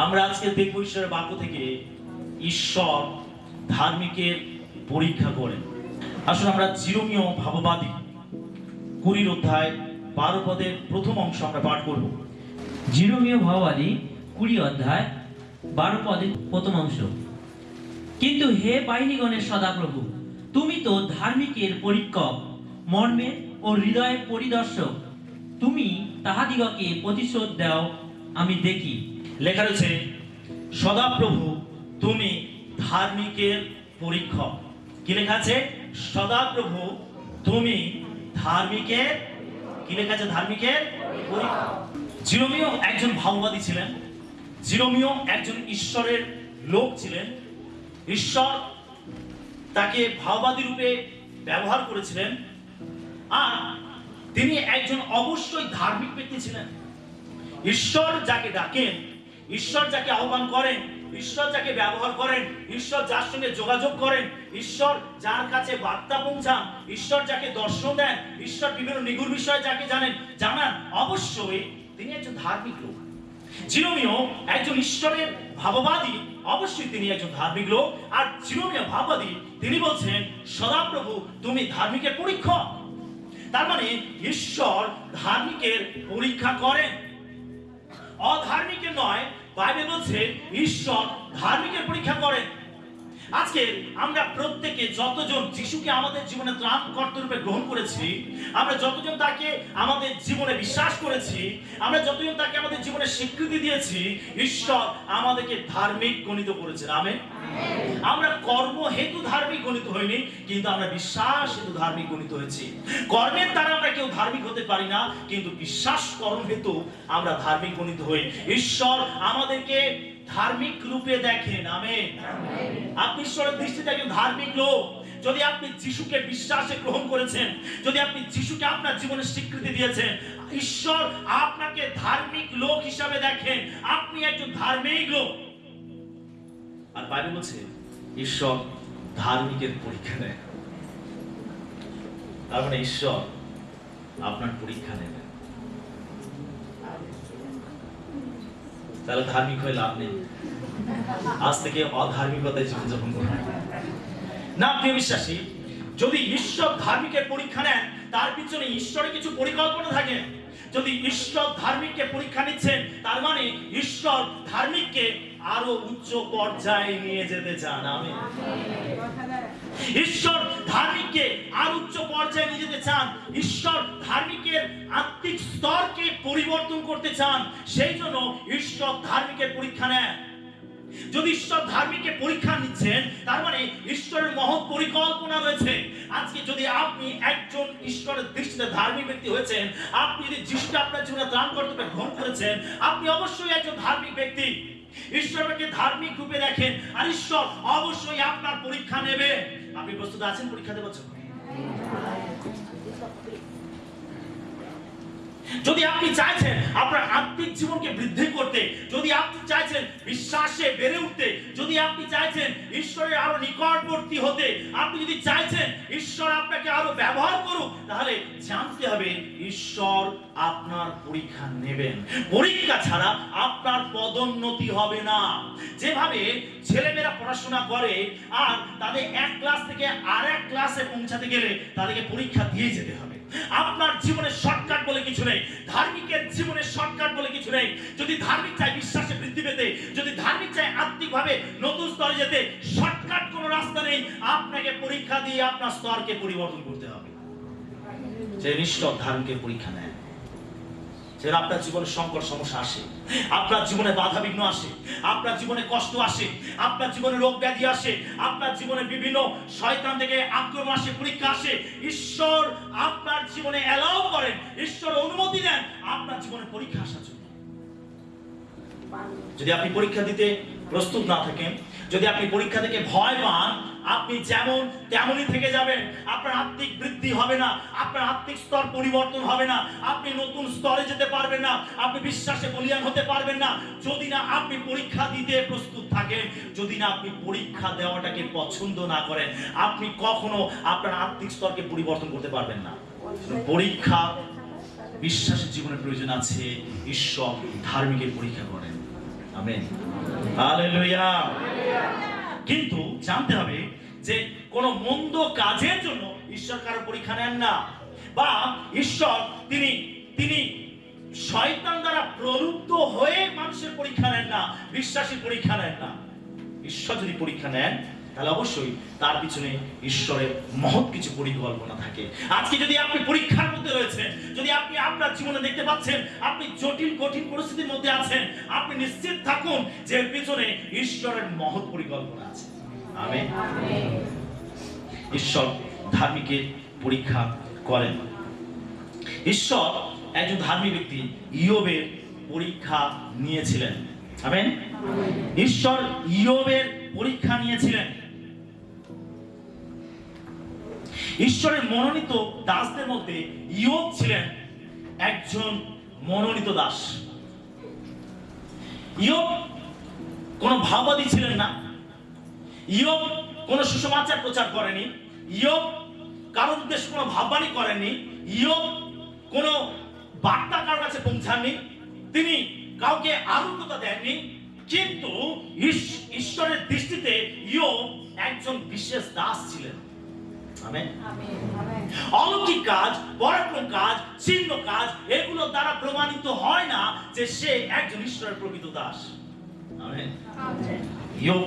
আমরা আজকে দেখব ঈশ্বরের বাক্য থেকে ঈশ্বর ধার্মিকের পরীক্ষা করেন। আসলে আমরা জিরোমীয় ভাববাদী 20 অধ্যায় 12 পদের প্রথম অংশ আমরা পাঠ করব। জিরোমীয় ভাববাদী 20 অধ্যায় 12 পদের প্রথম অংশ। কিন্তু হে বাহিনীগণের সদাপ্রভু, তুমি তো ধার্মিকের পরীক্ষক, মর্মের ও হৃদয়ের পরিদর্শক, তুমি তাহাদিগকে প্রতিশোধ দাও আমি দেখি। লেখা রয়েছে, সদাপ্রভু তুমি ধার্মিকের পরীক্ষক। কি লেখা আছে? সদাপ্রভু তুমি ধার্মিকের, কি লেখা আছে? ধার্মিকের পরীক্ষক। জিরোমীয় একজন ভাববাদী ছিলেন। জিরোমীয় একজন ঈশ্বরের লোক ছিলেন। ঈশ্বর তাকে ভাববাদী রূপে ব্যবহার করেছিলেন, আর তিনি একজন অবশ্যই ধার্মিক ব্যক্তি ছিলেন। ঈশ্বর যাকে ডাকেন, ঈশ্বর যাকে আহ্বান করেন, ঈশ্বর যাকে ব্যবহার করেন, ঈশ্বর যার সঙ্গে যোগাযোগ করেন, ঈশ্বর যার কাছে বার্তা পৌঁছান, ঈশ্বর যাকে দর্শন দেন, ঈশ্বর বিভিন্ন নিগুড় বিষয়ে যাকে জানান, অবশ্যই তিনি একজন ধার্মিক লোক। জিরোমীয় একজন ঈশ্বরের ভাববাদী, অবশ্যই তিনি একজন ধার্মিক লোক। আর জিরোমীয় ভাববাদী তিনি বলছেন, সদাপ্রভু তুমি ধার্মিকের পরীক্ষক। তার মানে ঈশ্বর ধার্মিকের পরীক্ষা করেন, অধার্মিকের নয়। বাইবেল বলছে ঈশ্বর ধার্মিকের পরীক্ষা করেন। আজকে আমরা প্রত্যেকে যতজন যিশুকে আমাদের জীবনে ত্রাণকর্তা রূপে গ্রহণ করেছি, আমরা যতজন তাকে আমাদের জীবনে বিশ্বাস করেছি, আমরা যতজন তাকে আমাদের জীবনে স্বীকৃতি দিয়েছি, ঈশ্বর আমাদেরকে ধার্মিক গণিত করেছেন। আমেন। আমরা কর্ম হেতু ধার্মিক গণিত হইনি, কিন্তু আমরা বিশ্বাস হেতু ধার্মিক গণিত হয়েছি। কর্মের দ্বারা আমরা কেউ ধার্মিক হতে পারি না, কিন্তু বিশ্বাস কর্ম হেতু আমরা ধার্মিক গণিত হই। ঈশ্বর আমাদেরকে ধার্মিক রূপে দেখেন। আমেন। আপনি ঈশ্বরের দৃষ্টিতে একজন ধার্মিক লোক যদি আপনি যিশুকে বিশ্বাসে গ্রহণ করেছেন, যদি আপনি যিশুকে আপনার জীবনে স্বীকৃতি দিয়েছেন, ঈশ্বর আপনাকে ধার্মিক লোক হিসাবে দেখেন। আপনি একজন ধার্মিক লোক। আর বাইবেল বলছে ঈশ্বর ধার্মিকের পরীক্ষা নেয়। তার মানে ঈশ্বর আপনার পরীক্ষা নেবেন। তাহলে ধার্মিক হয়ে লাভ নেই। আজ থেকে অধার্মিকতায় জীবনযাপন করুন না। প্রিয় বিশ্বাসী, যদি ঈশ্বর ধার্মিকের পরীক্ষা নেন, তার পিছনে ঈশ্বরের কিছু পরিকল্পনা থাকে। যদি ঈশ্বর ধার্মিককে পরীক্ষা নিচ্ছেন, তার মানে ঈশ্বর ধার্মিককে আরো উচ্চ পর্যায়ে নিয়ে যেতে চান। আমেন। ঈশ্বর ধার্মিককে আর উচ্চ পর্যায়ে নিয়ে যেতে চান। ঈশ্বর ধার্মিকের আত্মিক স্তরকে পরিবর্তন করতে চান। সেই জন্য ঈশ্বর ধার্মিকের পরীক্ষা নেন। যদি ঈশ্বর ধার্মিককে পরীক্ষা নিচ্ছেন, তার মানে ঈশ্বরের মহৎ পরিকল্পনা রয়েছে। আজকে যদি আপনি একজন ঈশ্বরের দৃষ্টিতে ধার্মিক ব্যক্তি হয়েছেন, আপনি যদি যিশুকে আপনার জীবনে ত্রাণকর্তা রূপে গ্রহণ করেছেন, আপনি অবশ্যই একজন ধার্মিক ব্যক্তি। ঈশ্বরকে ধার্মিক রূপে দেখেন, আর ঈশ্বর অবশ্যই আপনার পরীক্ষা নেবে। আপনি প্রস্তুত আছেন পরীক্ষা দেওয়ার জন্য? যদি আপনি চাইছেন আপনার আত্মিক জীবনকে বৃদ্ধি করতে, যদি আপনি চাইছেন বিশ্বাসে বেড়ে উঠতে, যদি আপনি চাইছেন ঈশ্বরের আরো নিকটবর্তী হতে, আপনি যদি চাইছেন ঈশ্বর আপনাকে আরো ব্যবহার করুক, তাহলে জানতে হবে ঈশ্বর আপনার পরীক্ষা নেবেন। পরীক্ষা ছাড়া আপনার পদোন্নতি হবে না। যেভাবে ছেলেমেয়েরা পড়াশোনা করে, আর তাদের এক ক্লাস থেকে আরেক ক্লাসে পৌঁছাতে গেলে তাদেরকে পরীক্ষা দিয়ে যেতে হবে। আপনার জীবনে শর্টকাট বলে কিছু নেই। ধার্মিকের জীবনে শর্টকাট বলে কিছু নেই। যদি ধার্মিক চাই বিশ্বাসে বৃদ্ধি পেতে, যদি ধার্মিক চাই আত্মিকভাবে নতুন স্তরে যেতে, শর্টকাট কোনো রাস্তা নেই। আপনাকে পরীক্ষা দিয়ে আপনার স্তরকে পরিবর্তন করতে হবে। যে নিষ্ঠুর ধার্মিকের পরীক্ষা নেয়, যেন আপনার জীবনে সংকট সমস্যা আসে, আপনার জীবনে বাধা বিঘ্ন আসে, আপনার জীবনে কষ্ট আসে, আপনার জীবনে রোগ ব্যাধি আসে, আপনার জীবনে বিভিন্ন শয়তান থেকে আক্রমণ আসে, পরীক্ষা আসে, ঈশ্বর আপনার জীবনে অ্যালাউ করেন, ঈশ্বর অনুমতি দেন আপনার জীবনে পরীক্ষা আসার জন্য। যদি আপনি পরীক্ষা দিতে প্রস্তুত না থাকেন, যদি আপনি পরীক্ষা থেকে ভয় পান, আপনি যেমন তেমনই থেকে যাবেন। আপনার আত্মিক বৃদ্ধি হবে না, আপনার আত্মিক স্তর পরিবর্তন হবে না, আপনি নতুন স্তরে যেতে পারবেন না, আপনি বিশ্বাসে বলীয়ান হতে পারবেন না। যদি না আপনি পরীক্ষা দিতে প্রস্তুত থাকেন, যদি না আপনি পরীক্ষা দেওয়াটাকে পছন্দ না করেন, আপনি কখনো আপনার আত্মিক স্তরকে পরিবর্তন করতে পারবেন না। পরীক্ষা বিশ্বাসের জীবনের প্রয়োজন আছে। ঈশ্বর ধার্মিকের পরীক্ষা করেন। আমেন। হালেলুয়া। কিন্তু জানতে হবে যে কোন মন্দ কাজের জন্য ঈশ্বর কারো পরীক্ষা নেন না, বা ঈশ্বর তিনি তিনি শয়তান দ্বারা প্রলুব্ধ হয়ে মানুষের পরীক্ষা নেন না, বিশ্বাসীর পরীক্ষা নেন না। ঈশ্বর যদি পরীক্ষা নেন তাহলে অবশ্যই তার পিছনে ঈশ্বরের মহৎ কিছু পরিকল্পনা থাকে। আজকে যদি আপনি পরীক্ষার মধ্যে রয়েছেন, যদি আপনি আপনার জীবনে দেখতে পাচ্ছেন আপনি জটিল কঠিন পরিস্থিতির মধ্যে আছেন, আপনি নিশ্চিত থাকুন যে এর পিছনে ঈশ্বরের মহৎ পরিকল্পনা আছে। আমেন। ঈশ্বর ধার্মিকের পরীক্ষা করেন। ঈশ্বর একজন ধার্মিক ব্যক্তি ইয়োবের পরীক্ষা নিয়েছিলেন। আমেন। ঈশ্বর ইয়োবের পরীক্ষা নিয়েছিলেন। ঈশ্বরের মনোনীত দাসদের মধ্যে ইয়োব ছিলেন একজন মনোনীত দাস। ইয়োব কোন ভাববাদী ছিলেন না। ইয়োব কোন সুসমাচার প্রচার করেনি। ইয়োব কারোর উদ্দেশ্যে কোনো ভাববাণী করেননি। ইয়োব কোন বার্তা কারোর কাছে পৌঁছাননি। তিনি কাউকে আরোগ্যতা দেননি। কিন্তু ঈশ্বরের দৃষ্টিতে ইয়োব একজন বিশেষ দাস ছিলেন। আমেন। অলৌকিক কাজ, পরাক্রম কাজ, চিহ্ন কাজ এগুলো দ্বারা প্রমাণিত হয় না যে সে একজন ঈশ্বরের প্রকৃত দাস। আমেন। ইয়োব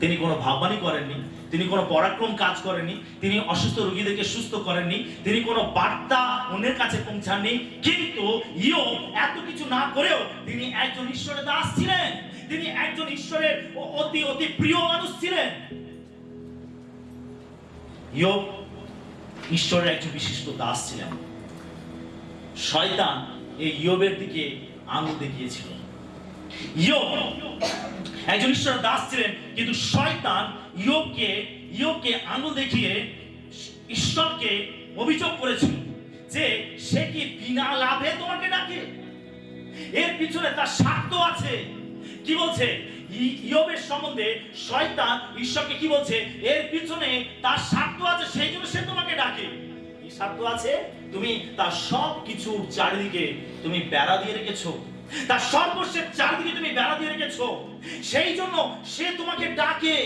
তিনি কোনো ভাববাণী করেননি, তিনি কোনো পরাক্রম কাজ করেননি, তিনি অসুস্থ রোগীদেরকে সুস্থ করেননি, তিনি কোনো বার্তা অন্যের কাছে পৌঁছাননি। কিন্তু ইয়োব এত কিছু না করেও তিনি একজন ঈশ্বরের দাস ছিলেন। তিনি একজন ঈশ্বরের অতি অতি প্রিয় মানুষ ছিলেন। ইয়োব ঈশ্বরের একজন বিশিষ্ট দাস ছিলেন। শয়তান এই ইয়োবের দিকে আঙুল দেখিয়েছিল। ইয়োব একজন ঈশ্বরের দাস ছিলেন, কিন্তু শয়তান ইয়োবকে আঙুল দেখিয়ে ঈশ্বরকে অভিযোগ করেছিল যে সে কি বিনা লাভে তোমাকে ডাকে, এর পিছনে তার স্বার্থ আছে। কি বলছে ইয়োবের সম্বন্ধে শয়তান ঈশ্বরকে? কি বলছে? এর পিছনে তার স্বার্থ আছে, সেই জন্য সে তোমাকে ডাকে। কি স্বার্থ আছে? তুমি তার সব কিছু চারিদিকে তুমি বেড়া দিয়ে রেখেছো, তার সর্বস্বের চারিদিকে তুমি বেড়া দিয়ে রেখেছো, সেই জন্য সে তোমাকে ডাকে।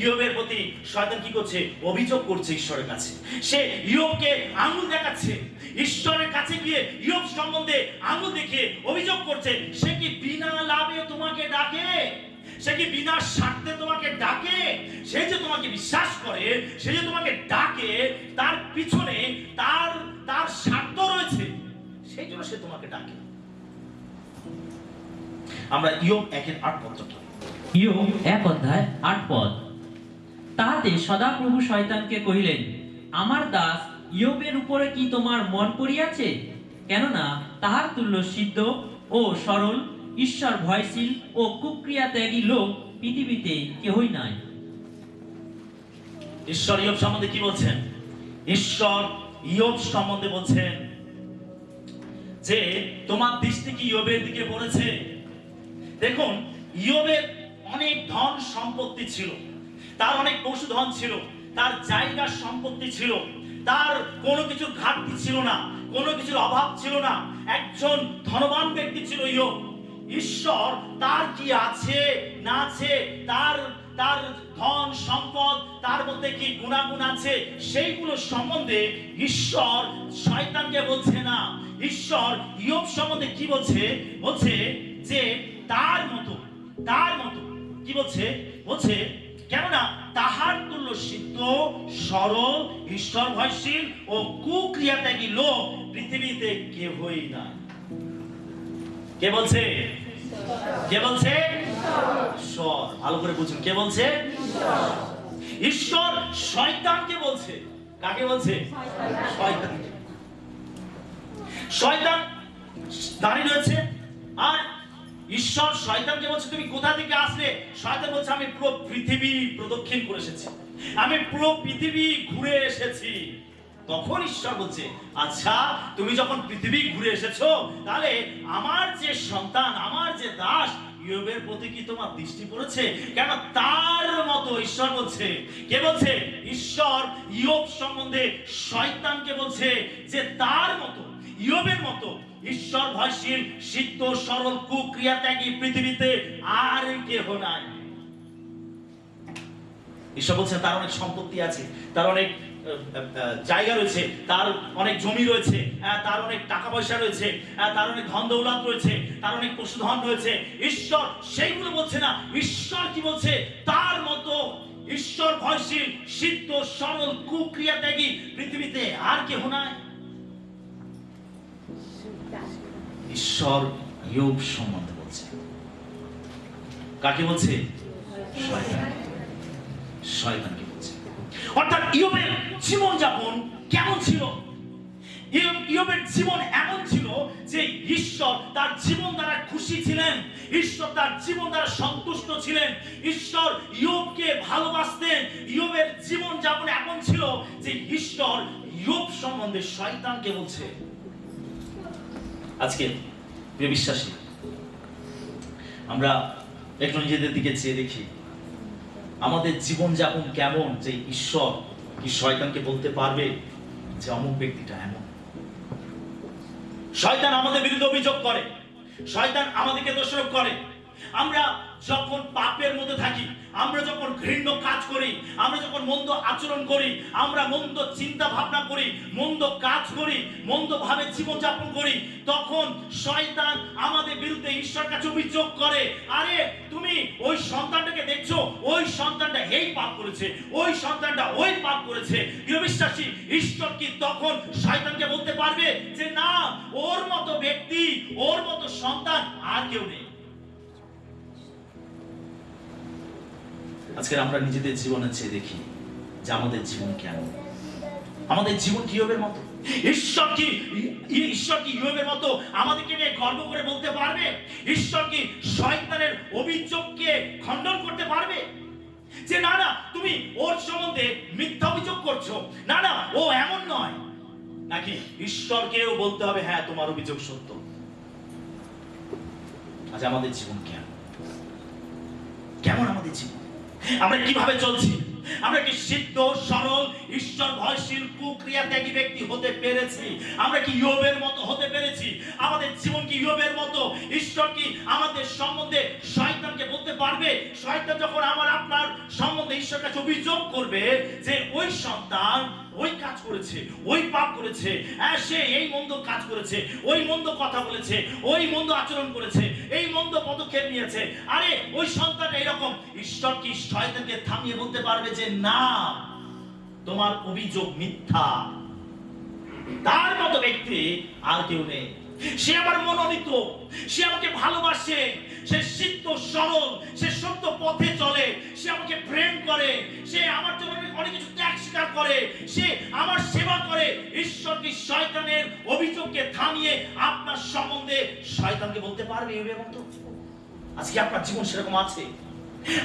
ইয়োবের প্রতি শয়তান কি করছে? অভিযোগ করছে ঈশ্বরের কাছে। সে ইয়োবকে আঙুল দেখাচ্ছে, ঈশ্বরের কাছে গিয়ে ইয়োব সম্বন্ধে আঙুল দেখিয়ে অভিযোগ করছে সে কি বিনা লাভে তোমাকে ডাকে, সে কি বিনা স্বার্থে তোমাকে ডাকে। সে যে তোমাকে বিশ্বাস করে, সে যে তোমাকে ডাকে, তার পিছনে তার স্বার্থ রয়েছে, সেই জন্য সে তোমাকে ডাকে। আমরা ইয়োব 1:8 পত্রটা। ইয়োব 1:8 তাহাতে সদাপ্রভু শয়তানকে কহিলেন, আমার দাস ইয়োবের উপরে কি তোমার মন পড়িয়াছে? কেননা তাহার তুল্য সিদ্ধ ও সরল, ঈশ্বর ভয়শীল ও কুক্রিয়া ত্যাগী লোক পৃথিবীতে কেহই নাই। ঈশ্বর ইয়োব সম্বন্ধে কি বলছেন? ঈশ্বর ইয়োব সম্বন্ধে বলছেন যে তোমার দৃষ্টি কি ইয়োবের দিকে পড়েছে? দেখুন, ইয়োবের অনেক ধন সম্পত্তি ছিল, তার অনেক পশুধন ছিল, তার জায়গা সম্পত্তি ছিল, তার কোনো কিছুর ঘাটতি ছিল না, কোনো কিছুর অভাব ছিল না। একজন ধনবান ব্যক্তি ছিল ইয়োব। ঈশ্বর তার কি আছে না আছে, তার ধন সম্পদ, তার মধ্যে কি গুণাগুণ আছে, সেইগুলো সম্বন্ধে ঈশ্বর শয়তানকে বলছে না। ঈশ্বর ইয়োব সম্বন্ধে কি বলছে? বলছে যে তার মতো কি বলছে? বলছে কেননা তাহার তুল্য সিদ্ধ, সরল, ঈশ্বর ভয়শীল ও কুক্রিয়াত্যাগী লোক পৃথিবীতে কেহই নাই। কে বলছে? কে বলছে? ঈশ্বর। ভালো করে বুঝুন, কে বলছে? ঈশ্বর শয়তানকে বলছে। কাকে বলছে? শয়তানকে। শয়তান দাঁড়িয়ে রয়েছে আর ঈশ্বর শয়তানকে বলছে তুমি কোথা থেকে আসলে? শয়তান বলছে আমি পুরো পৃথিবী প্রদক্ষিণ করে এসেছি, আমি পুরো পৃথিবী ঘুরে এসেছি। তখন ঈশ্বর বলছে আচ্ছা, তুমি যখন পৃথিবী ঘুরে এসেছো, তাহলে আমার যে সন্তান, আমার যে দাস ইয়োবের প্রতি কি তোমার দৃষ্টি পড়েছে? কেন তার মতো ঈশ্বর বলছে। কে বলছে? ঈশ্বর ইয়োব সম্বন্ধে শয়তানকে বলছে যে তার মতো, ইয়োবের মতো ঈশ্বর ভয়শীল, সিদ্ধ, সরল, কুক্রিয়া ত্যাগী পৃথিবীতে আর কেহ নাই। ঈশ্বর বলছেন তার অনেক সম্পত্তি আছে, তার অনেক জায়গা রয়েছে, তার অনেক জমি রয়েছে, তার অনেক টাকা পয়সা রয়েছে, তার অনেক ধন দৌলত রয়েছে, তার অনেক পশুধন রয়েছে। ঈশ্বর সেইগুলো বলছে না। ঈশ্বর কি বলছে? তার মতো ঈশ্বর ভয়শীল, সিদ্ধ, সরল, কুক্রিয়া ত্যাগী পৃথিবীতে আর কেহ নাই। ঈশ্বর ইয়োব সম্বন্ধে বলছে। কাকে বলছে? শয়তানকে বলছে। অর্থাৎ ইয়োবের জীবন যাপন কেমন ছিল? ইয়োবের জীবন এমন ছিল যে ঈশ্বর তার জীবন দ্বারা খুশি ছিলেন, ঈশ্বর তার জীবন দ্বারা সন্তুষ্ট ছিলেন, ঈশ্বর ইয়োবকে ভালোবাসতেন। ইয়োবের জীবন যাপন এমন ছিল যে ঈশ্বর ইয়োব সম্বন্ধে শয়তানকে বলছে। আজকে প্রিয় বিশ্বাসী, আমরা একটু নিজেদের দিকে চেয়ে দেখি আমাদের জীবন যাপন কেমন, যে ঈশ্বর কি শয়তানকে বলতে পারবে যে অমুক ব্যক্তিটা এমন? শয়তান আমাদের বিরুদ্ধে অভিযোগ করে, শয়তান আমাদেরকে দোষারোপ করে। আমরা যখন পাপের মধ্যে থাকি, আমরা যখন ঘৃণ্য কাজ করি, আমরা যখন মন্দ আচরণ করি, আমরা মন্দ চিন্তা ভাবনা করি, মন্দ কাজ করি, মন্দ ভাবে জীবন যাপন করি, তখন শয়তান আমাদের বিরুদ্ধে ঈশ্বরের কাছে অভিযোগ করে, আরে তুমি ওই সন্তানটাকে দেখছো, ওই সন্তানটা এই পাপ করেছে, ওই সন্তানটা ওই পাপ করেছে। প্রিয় বিশ্বাসী, ঈশ্বর কি তখন শয়তানকে বলতে পারবে যে না, ওর মতো ব্যক্তি, ওর মতো সন্তান আর কেউ নেই? আজকে আমরা নিজেদের জীবনে চেয়ে দেখি যে আমাদের জীবন কেমন। আমাদের জীবন কি ইয়োবের মতো? ঈশ্বর কি ইয়োবের মতো আমাদেরকে নিয়ে গর্ব করে বলতে পারবে? ঈশ্বর কি শয়তানের অভিযোগকে খণ্ডন করতে পারবে যে না না, তুমি ওর সম্বন্ধে মিথ্যা অভিযোগ করছো, না না, ও এমন নয়? নাকি ঈশ্বরকেও বলতে হবে হ্যাঁ, তোমার অভিযোগ সত্য? আজ আমাদের জীবন কেমন? আমাদের জীবন আমরা কিভাবে চলছি? আমরা কি সিদ্ধ, সরল, ঈশ্বর ভয়শীল, কুক্রিয়া ত্যাগী ব্যক্তি হতে পেরেছি? আমরা কি ইয়োবের মতো হতে পেরেছি? আমাদের জীবন কি ইয়োবের মতো? ঈশ্বর কি আমাদের সম্বন্ধে শয়তানকে বলতে পারবে? শয়তান যখন আপনার সম্বন্ধে ঈশ্বরের কাছে অভিযোগ করবে যে ওই সন্তান ওই কাজ করেছে, ওই পাপ করেছে, সে এই মন্দ কাজ করেছে, ওই মন্দ কথা বলেছে, ওই মন্দ আচরণ করেছে, এই মন্দ পদক্ষেপ নিয়েছে, আরে ওই সন্তান এইরকম, ঈশ্বর কি শয়তানকে থামিয়ে বলতে পারবে যে না, তোমার অভিযোগ মিথ্যা? তার মতো ব্যক্তি আর কেউ নেই। সে আমার মনোনীত, সে আমাকে ভালোবাসে, সে সিদ্ধ, সরল, সে সত্য পথে চলে, সে আমাকে প্রেম করে, সে আমার জন্য অনেক কিছু ত্যাগ স্বীকার করে, সে আমার সেবা করে। ঈশ্বর কি শয়তানের অভিযোগকে থামিয়ে আপনার সম্বন্ধে শয়তানকে বলতে পারবে ইয়োবের মতো? আজকে আপনার জীবন সেরকম আছে?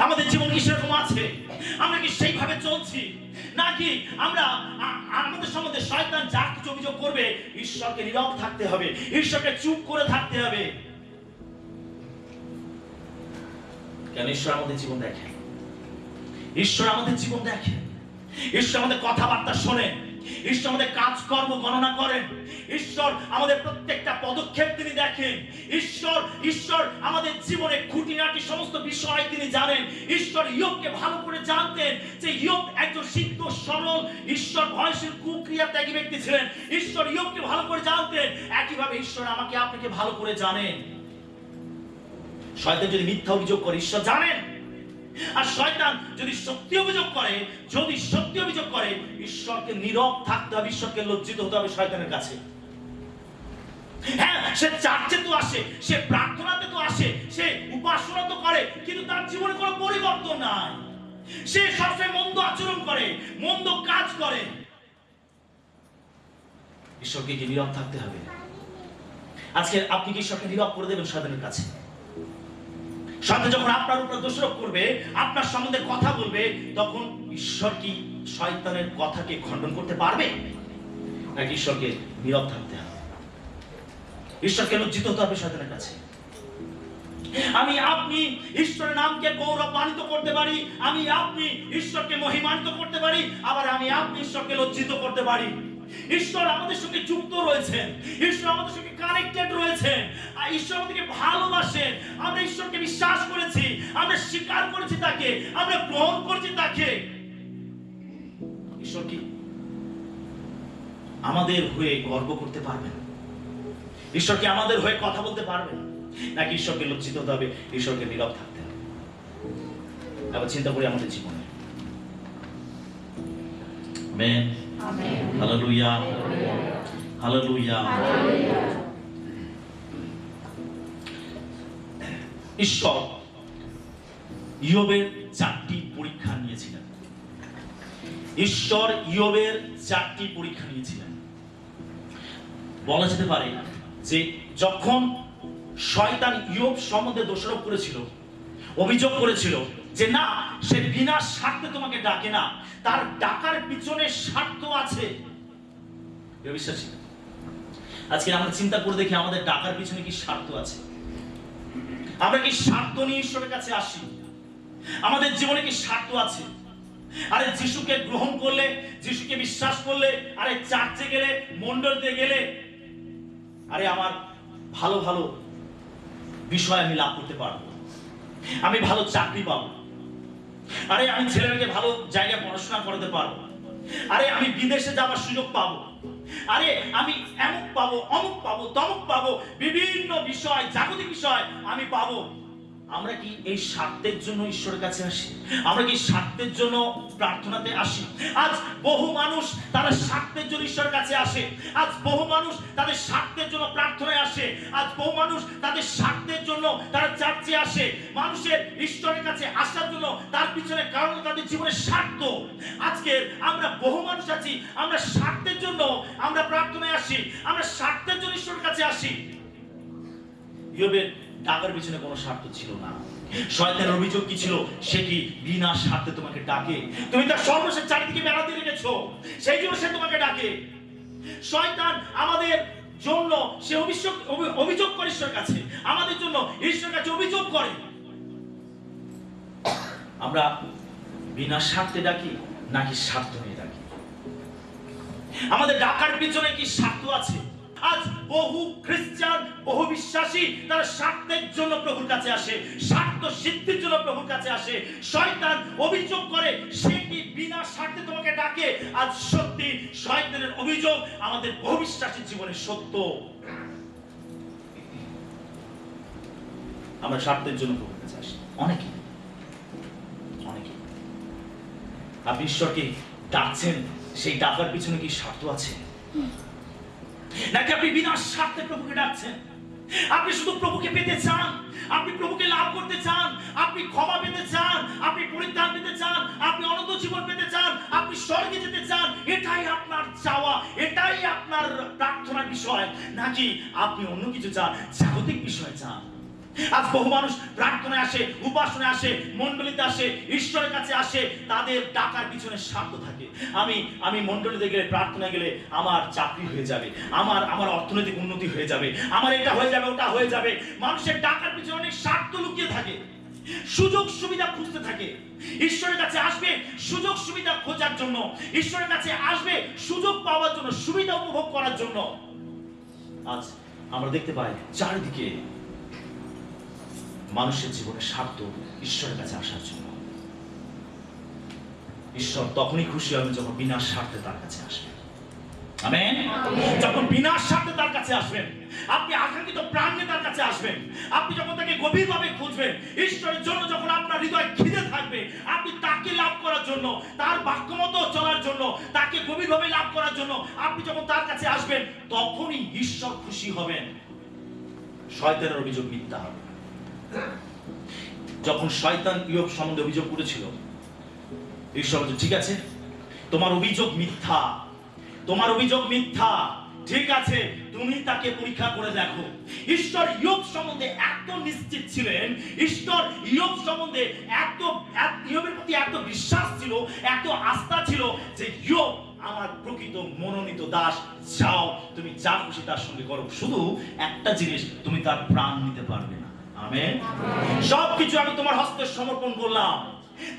আমাদের জীবন কি সেরকম আছে? আমরা কি সেইভাবে চলছি? নাকি আমরা আমাদের সম্বন্ধে শয়তান যা কিছু অভিযোগ করবে, ঈশ্বরকে নীরব থাকতে হবে, ঈশ্বরকে চুপ করে থাকতে হবে? কেন? ঈশ্বর আমাদের জীবন দেখেন, ঈশ্বর আমাদের জীবন দেখেন, ঈশ্বর আমাদের কথাবার্তা শোনেন, ঈশ্বর আমাদের কাজকর্ম গণনা করেন, ঈশ্বর আমাদের প্রত্যেকটা পদক্ষেপ তিনি দেখেন, ঈশ্বর আমাদের জীবনে খুঁটিনাটি সমস্ত বিষয় তিনি জানেন। ঈশ্বর ইয়োবকে ভালো করে জানতেন যে ইয়োব একজন সিদ্ধ, সরল, ঈশ্বর ভয়শীল, কুক্রিয়া ত্যাগী ব্যক্তি ছিলেন। ঈশ্বর ইয়োবকে ভালো করে জানতেন। একইভাবে ঈশ্বর আমাকে আপনাকে ভালো করে জানেন। শয়তান যদি মিথ্যা অভিযোগ করে, ঈশ্বর জানেন। আর শয়তান যদি সত্যি অভিযোগ করে, ঈশ্বরকে নীরব থাকতে হবে, ঈশ্বরকে লজ্জিত হতে হবে শয়তানের কাছে। হ্যাঁ, সে চার্চে তো আসে, সে প্রার্থনাতে তো আসে, সে উপাসনা তো করে, কিন্তু তার জীবনে কোনো পরিবর্তন নাই। সে সবসময় মন্দ আচরণ করে, মন্দ কাজ করে। ঈশ্বরকে কি নীরব থাকতে হবে? আজকে আপনি কি ঈশ্বরকে নীরব করে দেবেন শয়তানের কাছে? শয়তান যখন আপনার উপর দোষারোপ করবে, আপনার সম্বন্ধে কথা বলবে, তখন ঈশ্বর কি শয়তানের কথাকে খণ্ডন করতে পারবে? নাকি ঈশ্বরকে নীরব থাকতে হবে? ঈশ্বরকে লজ্জিত হতে হবে শয়তানের কাছে। আমি আপনি ঈশ্বরের নামকে গৌরবান্বিত করতে পারি, আমি আপনি ঈশ্বরকে মহিমান্বিত করতে পারি, আবার আমি আপনি ঈশ্বরকে লজ্জিত করতে পারি। ঈশ্বর আমাদের সঙ্গে যুক্ত রয়েছেন, ঈশ্বর আমাদের সঙ্গে কানেক্টেড রয়েছেন, আর ঈশ্বর আমাদেরকে ভালোবাসেন। আমরা ঈশ্বরকে বিশ্বাস করেছি, আমরা স্বীকার করেছি তাকে, আমরা গ্রহণ করেছি তাকে। ঈশ্বর কি আমাদের হয়ে গর্ব করতে পারবেন? ঈশ্বর কি আমাদের হয়ে কথা বলতে পারবেন? নাকি ঈশ্বরকে লজ্জিত হতে হবে, ঈশ্বরকে নীরব থাকতে হবে? আবার চিন্তা করি আমাদের জীবনে। Amen, hallelujah, hallelujah. ঈশ্বর ইয়োবের 4টি পরীক্ষা নিয়েছিলেন। ঈশ্বর ইয়োবের 4টি পরীক্ষা নিয়েছিলেন। বলা যেতে পারে যে যখন শয়তান ইয়োব সম্বন্ধে দোষারোপ করেছিল, অভিযোগ করেছিল যে না, সে বিনা স্বার্থে তোমাকে ডাকে না, তার ডাকার পিছনে স্বার্থ আছে। বিশ্বাসী, আজকে আমরা চিন্তা করে দেখি আমাদের ডাকার পিছনে কি স্বার্থ আছে? আমরা কি স্বার্থ নিয়ে ঈশ্বরের কাছে আসি? আমাদের জীবনে কি স্বার্থ আছে? আরে যিশুকে গ্রহণ করলে, যিশুকে বিশ্বাস করলে, আরে চার্চে গেলে, মণ্ডলীতে গেলে, আরে আমার ভালো ভালো বিষয় আমি লাভ করতে পারবো, আমি ভালো চাকরি পাবো, আরে আমি ছেলেমেয়েকে ভালো জায়গায় পড়াশোনা করাতে পারবো, আরে আমি বিদেশে যাওয়ার সুযোগ পাবো, আরে আমি এমক পাবো, অমুক পাবো, তমুক পাবো, বিভিন্ন বিষয়, জাগতিক বিষয় আমি পাবো। আমরা কি এই স্বার্থের জন্য ঈশ্বরের কাছে আসি? আমরা কি স্বার্থের জন্য প্রার্থনাতে আসি? আজ বহু মানুষ তারা স্বার্থের জন্য ঈশ্বরের কাছে আসে। আজ বহু মানুষ তাদের স্বার্থের জন্য প্রার্থনায় আসে। আজ বহু মানুষ তাদের স্বার্থের জন্য তারা চার্চে আসে। মানুষের ঈশ্বরের কাছে আসার জন্য তার পিছনে কারণ তাদের জীবনের স্বার্থ। আজকে আমরা বহু মানুষ আছি, আমরা স্বার্থের জন্য আমরা প্রার্থনায় আসি, আমরা স্বার্থের জন্য ঈশ্বরের কাছে আসি। ইয়োবের ডাকার পিছনে কোনো স্বার্থ ছিল না। শয়তানের অভিযোগ কি ছিল? সে কি বিনা স্বার্থে তোমাকে ডাকে, তুমি তার সর্বশেষ চারিদিকে বেড়া দিয়ে রেখেছো, সেই জন্য সে তোমাকে ডাকে। শয়তান আমাদের জন্য সে অভিযোগ করে ঈশ্বরের কাছে, আমাদের জন্য ঈশ্বরের কাছে অভিযোগ করে। আমরা বিনা স্বার্থে ডাকি নাকি স্বার্থ নিয়ে ডাকি? আমাদের ডাকার পিছনে কি স্বার্থ আছে? আজ বহু খ্রিস্টান, বহু বিশ্বাসী তারা স্বার্থের জন্য প্রভুর কাছে আসে, স্বার্থ সিদ্ধির জন্য প্রভুর কাছে আসে। শয়তান অভিযোগ করে সে কি বিনা স্বার্থে তোমাকে ডাকে। আজ সত্যি শয়তানের অভিযোগ আমাদের বহু বিশ্বাসীর জীবনে সত্য। আমরা স্বার্থের জন্য প্রভুর কাছে আসি অনেকে। আপনি ঈশ্বরকে ডাকছেন, সেই ডাকার পিছনে কি স্বার্থ আছে? নাকি আপনি বিনা স্বার্থে প্রভুকে ডাকছেন? আপনি শুধু প্রভুকে পেতে চান, আপনি প্রভুকে লাভ করতে চান, আপনি ক্ষমা পেতে চান, আপনি পরিত্রাণ পেতে চান, আপনি অনন্ত জীবন পেতে চান, আপনি স্বর্গে যেতে চান, এটাই আপনার চাওয়া, এটাই আপনার প্রার্থনার বিষয়, নাকি আপনি অন্য কিছু চান, জাগতিক বিষয় চান? আজ বহু মানুষ প্রার্থনায় আসে, উপাসনায় আসে, মণ্ডলীতে আসে, ঈশ্বরের কাছে আসে, তাদের ডাকার পিছনে স্বার্থ থাকে। আমি মণ্ডলীতে গেলে, প্রার্থনায় গেলে আমার চাকরি হয়ে যাবে, আমার অর্থনৈতিক উন্নতি হয়ে যাবে, আমার এটা হয়ে যাবে, ওটা হয়ে যাবে। মানুষের ডাকার পিছনে অনেক স্বার্থ লুকিয়ে থাকে, সুযোগ সুবিধা খুঁজতে থাকে। ঈশ্বরের কাছে আসবে সুযোগ সুবিধা খোঁজার জন্য, ঈশ্বরের কাছে আসবে সুযোগ পাওয়ার জন্য, সুবিধা উপভোগ করার জন্য। আজ আমরা দেখতে পাই চারিদিকে মানুষের জীবনে স্বার্থ ঈশ্বরের কাছে আসার জন্য। ঈশ্বর তখনই খুশি হবেন যখন বিনা স্বার্থে তার কাছে আসবেন। আমেন। যখন বিনা স্বার্থে তার কাছে আসবেন, আপনি আকাঙ্ক্ষিত প্রাণ নিয়ে তার কাছে আসবেন, আপনি যখন তাকে গভীরভাবে খুঁজবেন, ঈশ্বরের জন্য যখন আপনার হৃদয় খিদে থাকবে, আপনি তাকে লাভ করার জন্য, তার বাক্য মতো চলার জন্য, তাকে গভীরভাবে লাভ করার জন্য আপনি যখন তার কাছে আসবেন, তখনই ঈশ্বর খুশি হবেন। শয়তানের অভিযোগ মিথ্যা হবে। যখন শয়তান ইয়োব সম্বন্ধে অভিযোগ করেছিল, ঈশ্বর বলছে ঠিক আছে, তোমার অভিযোগ মিথ্যা, তোমার অভিযোগ মিথ্যা, ঠিক আছে, তুমি তাকে পরীক্ষা করে দেখো। ঈশ্বর ইয়োব সম্বন্ধে এত নিশ্চিত ছিলেন, ঈশ্বর ইয়োব সম্বন্ধে ইয়োবের প্রতি এত বিশ্বাস ছিল, এত আস্থা ছিল যে ইয়োব আমার প্রকৃত মনোনীত দাস, যাও তুমি যা খুশি তার সঙ্গে করো, শুধু একটা জিনিস, তুমি তার প্রাণ নিতে পারবে না। আমেন। সবকিছু আমি তোমার হস্তে সমর্পণ করলাম,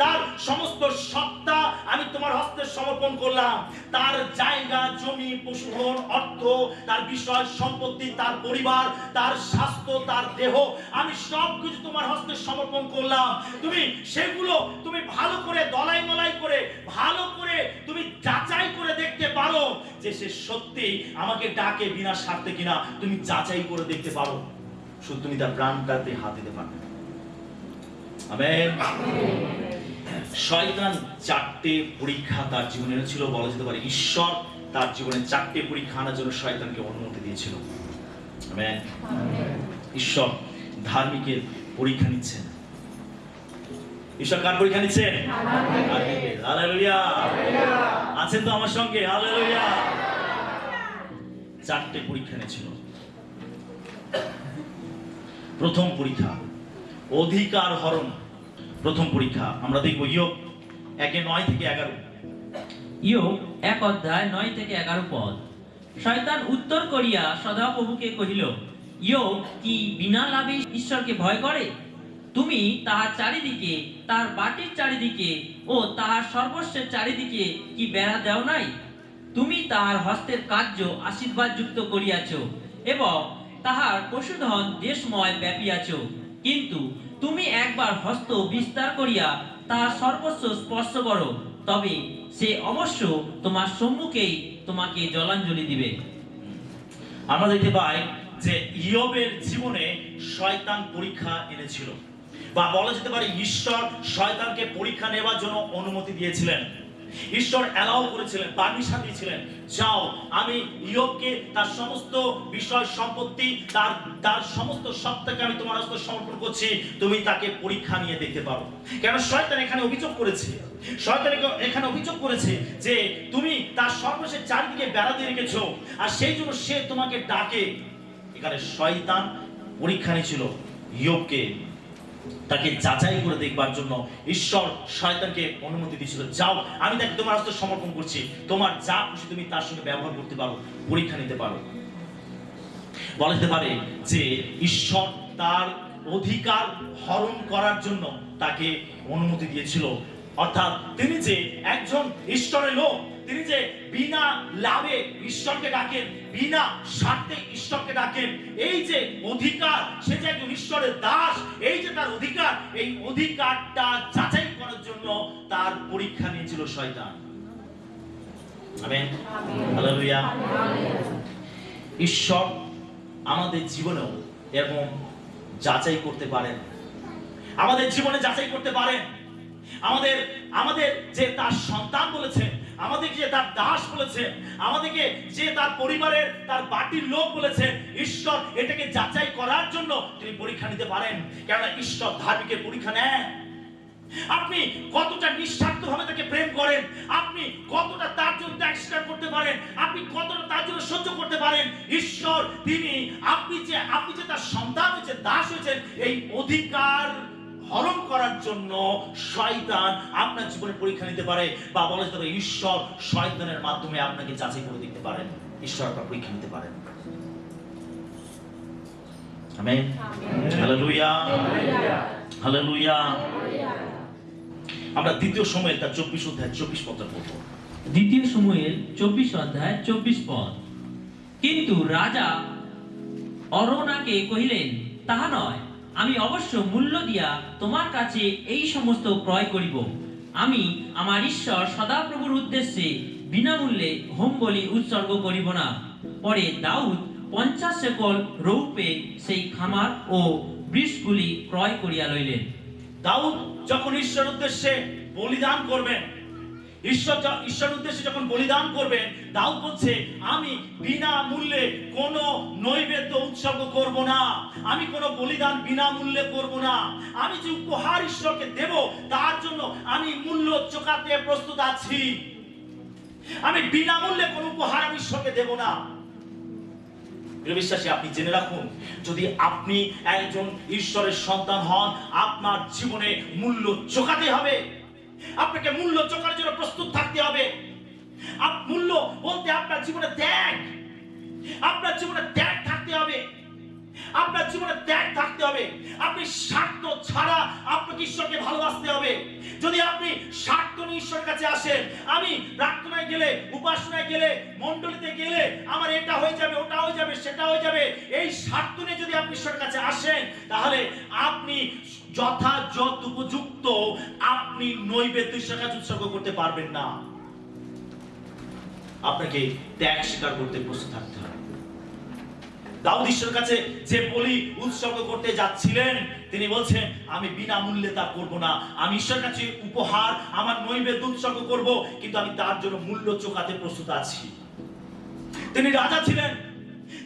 তার সমস্ত সত্তা আমি তোমার হস্তে সমর্পণ করলাম। তার জায়গা, জমি, পশুধন, অর্থ, তার বিষয় সম্পত্তি, তার পরিবার, তার স্বাস্থ্য, তার দেহ, আমি সবকিছু তোমার হস্তে সমর্পণ করলাম। তুমি সেগুলো তুমি ভালো করে দলাই মলাই করে ভালো করে তুমি যাচাই করে দেখতে পারো যে সে সত্যি আমাকে ডাকে বিনা স্বার্থে কিনা। তুমি যাচাই করে দেখতে পারো, শুধু তুমি তার প্রাণটাতে হাত দিতে পারবে। আমেন। শয়তান চারটে পরীক্ষা তার জীবনে ছিল, বলা যেতে পারে ঈশ্বর তার জীবনে চারটে পরীক্ষা আনার জন্য শয়তানকে অনুমতি দিয়েছিল। আমেন। ঈশ্বর ধার্মিকের পরীক্ষা নিচ্ছেন। ঈশ্বর কার পরীক্ষা নিচ্ছেন? হালেলুয়া। আছেন তো আমার সঙ্গে? হালেলুয়া। চারটে পরীক্ষা নিয়েছিল। প্রথম পরীক্ষা অধিকার হরণ। প্রথম পরীক্ষা আমরা দেখব ইয়োব 1:9-11। ইয়োব 1:9-11 পদ। শয়তান উত্তর করিয়া সদাপ্রভুকে কহিল, ইয়োব কি বিনা লাভে ঈশ্বরকে ভয় করে? তুমি তাহার চারিদিকে, তার বাটির চারিদিকে ও তাহার সর্বস্বের চারিদিকে কি বেড়া দেও নাই? তুমি তাহার হস্তের কার্য আশীর্বাদ যুক্ত করিয়াছ এবং তাহার পশুধন দেশময় ব্যাপিয়াছ। কিন্তু তুমি একবার হস্ত বিস্তার করিয়া তাহার সর্বস্ব স্পর্শ করো, তবে সে অবশ্য তোমার সম্মুখেই তোমাকে জলাঞ্জলি দিবে। আমরা দেখতে পাই যে ইয়োবের জীবনে শয়তান পরীক্ষা এনেছিল, বা বলা যেতে পারে ঈশ্বর শয়তানকে পরীক্ষা নেওয়ার জন্য অনুমতি দিয়েছিলেন। ঈশ্বর অ্যালাউ করেছিলেন, পারমিশন দিয়েছিলেন, যাও আমি ইয়োবকে তার সমস্ত বিষয় সম্পত্তি, তার সমস্ত সত্তাকে আমি তোমার হস্তে সমর্পণ করছি, তুমি তাকে পরীক্ষা নিয়ে দেখতে পারো। কেন শয়তান এখানে অভিযোগ করেছে, শয়তান এখানে অভিযোগ করেছে যে তুমি তার সর্বশেষ চারিদিকে বেড়া দিয়ে রেখেছো, আর সেই জন্য সে তোমাকে ডাকে। এখানে শয়তান পরীক্ষা নিয়েছিল ইয়োবকে, তাকে যাচাই করে দেখবার জন্য ঈশ্বর শয়তানকে অনুমতি দিয়েছিল, যাও আমি তাকে তোমার হস্তে সমর্পণ করছি, তোমার যা খুশি তুমি তার সঙ্গে ব্যবহার করতে পারো, পরীক্ষা নিতে পারো। বলা যেতে পারে যে ঈশ্বর তার অধিকার হরণ করার জন্য তাকে অনুমতি দিয়েছিল। অর্থাৎ তিনি যে একজন ঈশ্বরের লোক, তিনি যে বিনা লাভে ঈশ্বরকে ডাকেন, বিনা স্বার্থে ঈশ্বরকে ডাকেন, এই যে অধিকার, সে যে একজন ঈশ্বরের দাস, এই যে তার অধিকার, এই অধিকারটা যাচাই করার জন্য তার পরীক্ষা নিয়েছিল শয়তান। আমেন। হালেলুয়া। ঈশ্বর আমাদের জীবনেও এরকম যাচাই করতে পারেন, আমাদের জীবনে যাচাই করতে পারেন। আমাদের যে তার সন্তান বলেছেন, আমাদেরকে যে তার দাস বলেছেন, আমাদেরকে যে তার পরিবারের, তার বাড়ির লোক বলেছেন, ঈশ্বর এটাকে যাচাই করার জন্য তিনি পরীক্ষা নিতে পারেন। কেননা ঈশ্বর ধার্মিকের পরীক্ষা নেন। আপনি কতটা নিঃস্বার্থভাবে তাকে প্রেম করেন, আপনি কতটা তার জন্য ত্যাগ স্বীকার করতে পারেন, আপনি কতটা তার জন্য সহ্য করতে পারেন। ঈশ্বর তিনি আপনি যে তার সন্তান হয়েছে, দাস হয়েছেন, এই অধিকার হরণ করার জন্য শয়তান আপনার জীবনে পরীক্ষা নিতে পারে, বা বলা যেতে পারে ঈশ্বর শয়তানের মাধ্যমে আপনাকে যাচাই করে দেখতে পারেন, ঈশ্বর আপনার পরীক্ষা নিতে পারেন। আমেন। হালেলুয়া। হালেলুয়া। আমরা দ্বিতীয় সময়ের তার 24 পদ পড়ব। দ্বিতীয় সময়ের 24 পদ। কিন্তু রাজা অরোনাকে কহিলেন, তাহা নয়, আমি অবশ্য মূল্য দিয়া তোমার কাছে এই সমস্ত ক্রয় করিব। আমি আমার ঈশ্বর সদাপ্রভুর উদ্দেশ্যে বিনামূল্যে হোম বলি উৎসর্গ করিব না। পরে দাউদ 50 শেকল রৌপে সেই খামার ও বৃষগুলি ক্রয় করিয়া লইলেন। দাউদ যখন ঈশ্বরের উদ্দেশ্যে বলিদান করবেন, ঈশ্বরের উদ্দেশ্যে যখন বলিদান করবেন, দাউদ বলছে আমি বিনা মূল্যে কোনো নৈবেদ্য উৎসর্গ করব না, আমি কোনো বলিদান বিনা মূল্যে করব না। আমি যে উপহার ঈশ্বরকে দেব তার জন্য আমি মূল্য চোকাতে প্রস্তুত আছি। আমি বিনা মূল্যে কোনো উপহার আমি ঈশ্বরকে দেব না। বিশ্বাসী, আপনি জেনে রাখুন, যদি আপনি একজন ঈশ্বরের সন্তান হন, আপনার জীবনে মূল্য চোকাতে হবে, আপনাকে মূল্য চোকানোর জন্য প্রস্তুত থাকতে হবে। মূল্য বলতে আপনার জীবনে ত্যাগ, আপনার জীবনে ত্যাগ থাকতে হবে, আপনার জীবনে ত্যাগ থাকতে হবে। আপনি স্বার্থ ছাড়া আপনাকে ঈশ্বরকে ভালোবাসতে হবে। যদি আপনি স্বার্থ নিয়ে ঈশ্বরের কাছে আসেন, আমি প্রার্থনায় গেলে, উপাসনায় গেলে, মণ্ডলীতে গেলে আমার এটা হয়ে যাবে, ওটা হয়ে যাবে, সেটা হয়ে যাবে, এই স্বার্থ নিয়ে যদি আপনি ঈশ্বরের কাছে আসেন, তাহলে আপনি যথাযথ উপযুক্ত আপনি নৈবেদ্য ঈশ্বরের কাছে উৎসর্গ করতে পারবেন না। আপনাকে ত্যাগ স্বীকার করতে প্রস্তুত থাকতে হবে। দাউদ ঈশ্বরের কাছে যে বলি উৎসর্গ করতে যাচ্ছিলেন, তিনি বলছেন আমি বিনামূল্যে তা করব না, আমি ঈশ্বরের কাছে উপহার আমার নৈবেদ্য উৎসর্গ করব, কিন্তু আমি তার জন্য মূল্য চোকাতে প্রস্তুত আছি। তিনি রাজা ছিলেন,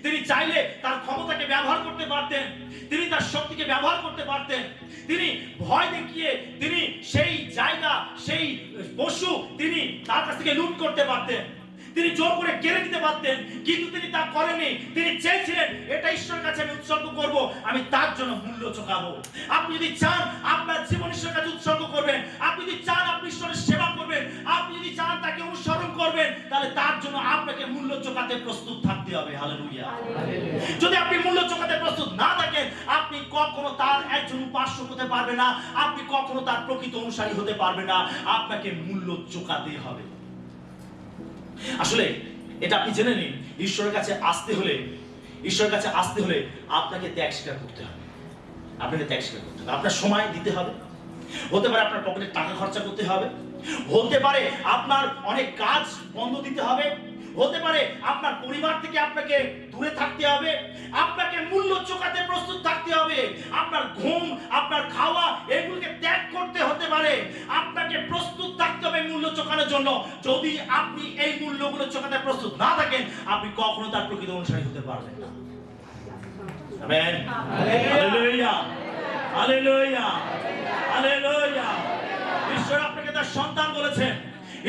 তিনি চাইলে তার ক্ষমতাকে ব্যবহার করতে পারতেন, তিনি তার শক্তিকে ব্যবহার করতে পারতেন, তিনি ভয় দেখিয়ে তিনি সেই জায়গা, সেই পশু তিনি তার কাছ থেকে লুট করতে পারতেন, তিনি জোর করে কেড়ে নিতে পারতেন, কিন্তু তিনি তা করেননি। তিনি চেয়েছিলেন এটা ঈশ্বরের কাছে আমি উৎসর্গ করব, আমি তার জন্য মূল্য চোকাবো। আপনি যদি চান আপনার জীবন ঈশ্বরের কাছে উৎসর্গ করবেন, আপনি যদি চান আপনি ঈশ্বরের সেবা করবেন, আপনি যদি চান তাকে অনুসরণ করবেন, তাহলে তার জন্য আপনাকে মূল্য চোকাতে প্রস্তুত থাকতে হবে। হালেলুয়া। যদি আপনি মূল্য চোকাতে প্রস্তুত না থাকেন, আপনি কখনো তার একজন উপাস্য হতে পারবেন না, আপনি কখনো তার প্রকৃত অনুসারী হতে পারবেন না। আপনাকে মূল্য চোকাতে হবে। আসলে এটা আপনি জেনে নিন, ঈশ্বরের কাছে আসতে হলে, ঈশ্বরের কাছে আসতে হলে আপনাকে ত্যাগ স্বীকার করতে হবে। আপনাকে ত্যাগ স্বীকার করতে হবে, আপনার সময় দিতে হবে, হতে পারে আপনার পকেটে টাকা খরচা করতে হবে, হতে পারে আপনার অনেক কাজ বন্ধ দিতে হবে, হতে পারে আপনার পরিবার থেকে আপনাকে দূরে থাকতে হবে, আপনাকে মূল্য চোকাতে প্রস্তুত থাকতে হবে, আপনার ঘুম, আপনার খাওয়া এগুলোকে ত্যাগ করতে হতে পারে, আপনাকে প্রস্তুত থাকতে হবে মূল্য চোকানোর জন্য। যদি আপনি এই মূল্যগুলো চোকাতে প্রস্তুত না থাকেন, আপনি কখনো তার প্রকৃত অনুসারী হতে পারবেন না। আমেন। Hallelujah, hallelujah, hallelujah. ঈশ্বর আপনাকে তার সন্তান বলেছেন,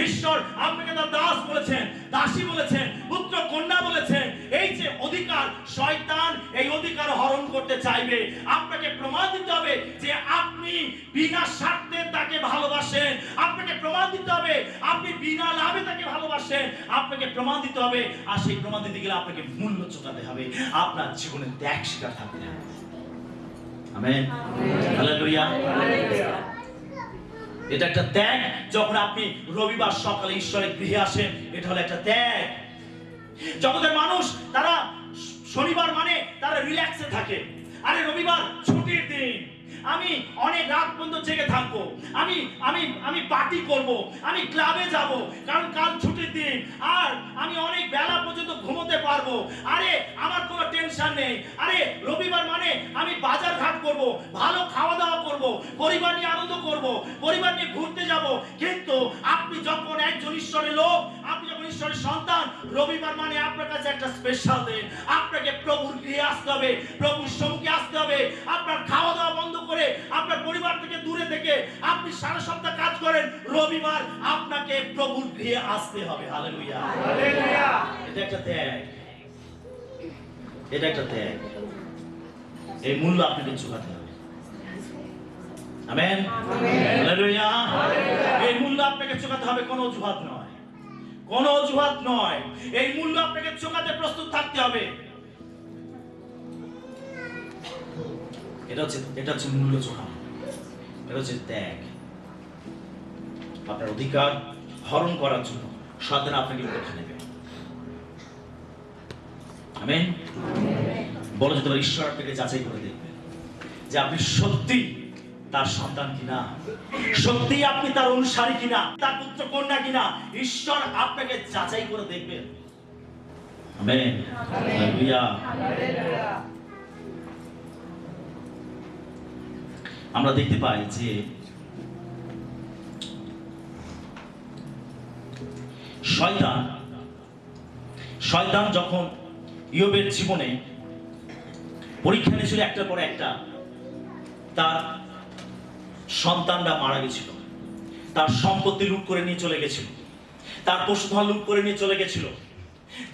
ঈশ্বর আপনাকে তার দাস বলেছেন, দাসী বলেছেন, পুত্র কন্যা বলেছেন। এই যে অধিকার, শয়তান এই অধিকার হরণ করতে চাইবে। আপনাকে প্রমাণ দিতে হবে যে আপনি বিনা স্বার্থে তাকে ভালোবাসেন, আপনাকে প্রমাণ দিতে হবে আপনি বিনা লাভে তাকে ভালোবাসেন, আপনাকে প্রমাণ দিতে হবে। আর সেই প্রমাণ দিতে গেলে আপনাকে মূল্য চোকাতে হবে, আপনার জীবনে ত্যাগ স্বীকার থাকতে হবে। আমেন। হালেলুয়া। এটা একটা ত্যাগ। যখন আপনি রবিবার সকালে ঈশ্বরের গৃহে আসেন, এটা হলো একটা ত্যাগ। জগতের মানুষ তারা শনিবার মানে তারা রিল্যাক্সে থাকে, আরে রবিবার ছুটির দিন, আমি অনেক রাত পর্যন্ত জেগে থাকবো, আমি আমি আমি পার্টি করব, আমি ক্লাবে যাব, কারণ কাল ছুটির দিন, আর আমি অনেক বেলা পর্যন্ত ঘুমোতে পারবো, আরে আমার কোনো টেনশন নেই, আরে রবিবার মানে আমি বাজার ঘাট করব, ভালো খাওয়া দাওয়া করব, পরিবার নিয়ে আনন্দ করব, পরিবার নিয়ে ঘুরতে যাব। কিন্তু আপনি যখন একজন ঈশ্বরের লোক, আপনি যখন ঈশ্বরের সন্তান, রবিবার মানে আপনার কাছে একটা স্পেশাল দিন। আপনাকে প্রভুর গৃহে আসতে হবে, প্রভুর সম্মুখে আসতে হবে। আপনার খাওয়া দাওয়া বন্ধ করে, আপনার পরিবার থেকে দূরে থেকে আপনি সারা সপ্তাহ কাজ করেন, রবিবার আপনাকে প্রভুর গৃহে আসতে হবে। Hallelujah, hallelujah. এটা একটা ত্যাগ, এটা একটা ত্যাগ। এই মূল্য আপনাকে চুকাতে হবে। Amen, hallelujah. এই মূল্য আপনাকে চুকাতে হবে, কোনো অজুহাত নয়, কোনো অজুহাত নয়। এই মূল্য আপনাকে চুকাতে প্রস্তুত থাকতে হবে। এটা হচ্ছে মূল্য চোখানো, এটা হচ্ছে ত্যাগ। আপনার অধিকার হরণ করার জন্য শয়তান আপনাকে পরীক্ষা নেবে। আমেন। বলা যেতে পারে ঈশ্বর আপনাকে যাচাই করে দেখবেন যে আপনি সত্যি তার সন্তান কিনা, সত্যি আপনি তার অনুসারী কিনা, তার পুত্র কন্যা কিনা। ঈশ্বর আপনাকে যাচাই করে দেখবেন। আমেন, হালেলুয়া। আমরা দেখতে পাই যে শয়তান যখন ইয়োবের জীবনে পরীক্ষা নিয়েছিল একটার পর একটা, তার সন্তানরা মারা গেছিল, তার সম্পত্তি লুট করে নিয়ে চলে গেছিল, তার পশুধন লুট করে নিয়ে চলে গেছিল।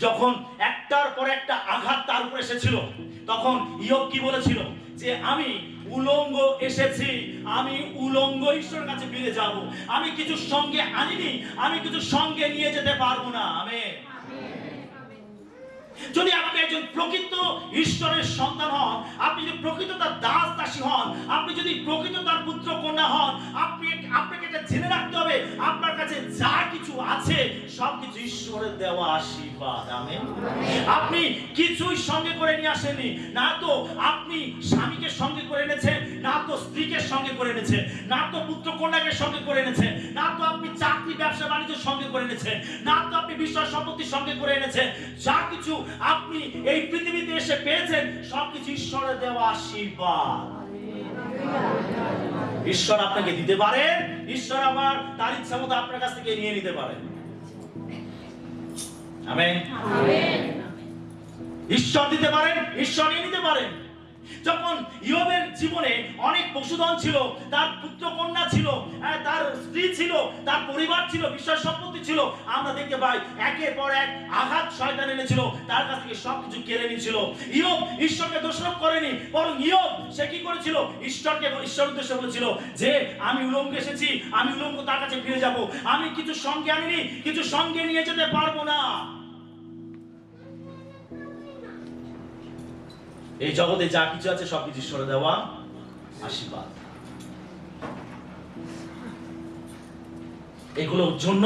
যখন একটার পর একটা আঘাত তার উপর এসেছিল, তখন ইয়োব কি বলেছিল যে আমি উলঙ্গ এসেছি, আমি উলঙ্গ ঈশ্বরের কাছে ফিরে যাব, আমি কিছু সঙ্গে আনিনি, আমি কিছু সঙ্গে নিয়ে যেতে পারবো না। আমেন। যদি আপনি একজন প্রকৃত ঈশ্বরের সন্তান হন, আপনি যদি প্রকৃত তার দাস দাসী হন, আপনি যদি প্রকৃত তার পুত্র কন্যা হন, আপনাকে এটা ঈশ্বরের দেওয়া আশীর্বাদ। আমেন। আপনি কিছুই সঙ্গে করে নিয়ে আসেননি, না তো আপনি স্বামীকে সঙ্গে করে এনেছেন, না তো স্ত্রীকে সঙ্গে করে এনেছেন, না তো পুত্র কন্যাকে সঙ্গে করে এনেছেন, না তো আপনি চাকরি ব্যবসা বাণিজ্য সঙ্গে করে এনেছেন, না তো আপনি বিষয় সম্পত্তি সঙ্গে করে এনেছেন। যা কিছু আপনি এই পৃথিবীতে এসে পেয়েছেন সবকিছু ঈশ্বরের দেওয়া আশীর্বাদ। ঈশ্বর আপনাকে দিতে পারেন, ঈশ্বর আবার তার ইচ্ছা মতো আপনার কাছ থেকে নিয়ে নিতে পারেন। আমেন। ঈশ্বর দিতে পারেন, ঈশ্বর নিয়ে নিতে পারেন। যখন ইয়োবের জীবনে অনেক পশুধন ছিল, তার পুত্র কন্যা ছিল, তার স্ত্রী ছিল, তার পরিবার ছিল, বিষয় সম্পত্তি ছিল, আমরা দেখতে পাই একের পর এক আঘাত শয়তান এনেছিল, তার কাছ থেকে সবকিছু কেড়ে নিয়েছিল। ইয়োব ঈশ্বরকে দোষারোপ করেনি, বরং ইয়োব সে কি করেছিল, ঈশ্বর উদ্দেশ্যে বলেছিল যে আমি উলঙ্গ এসেছি, আমি উলঙ্গ তার কাছে ফিরে যাব, আমি কিছু সঙ্গে আনিনি, কিছু সঙ্গে নিয়ে যেতে পারবো না। এই জগতে যা কিছু আছে সবকিছু ঈশ্বরের দেওয়া আশীর্বাদ। এগুলোর জন্য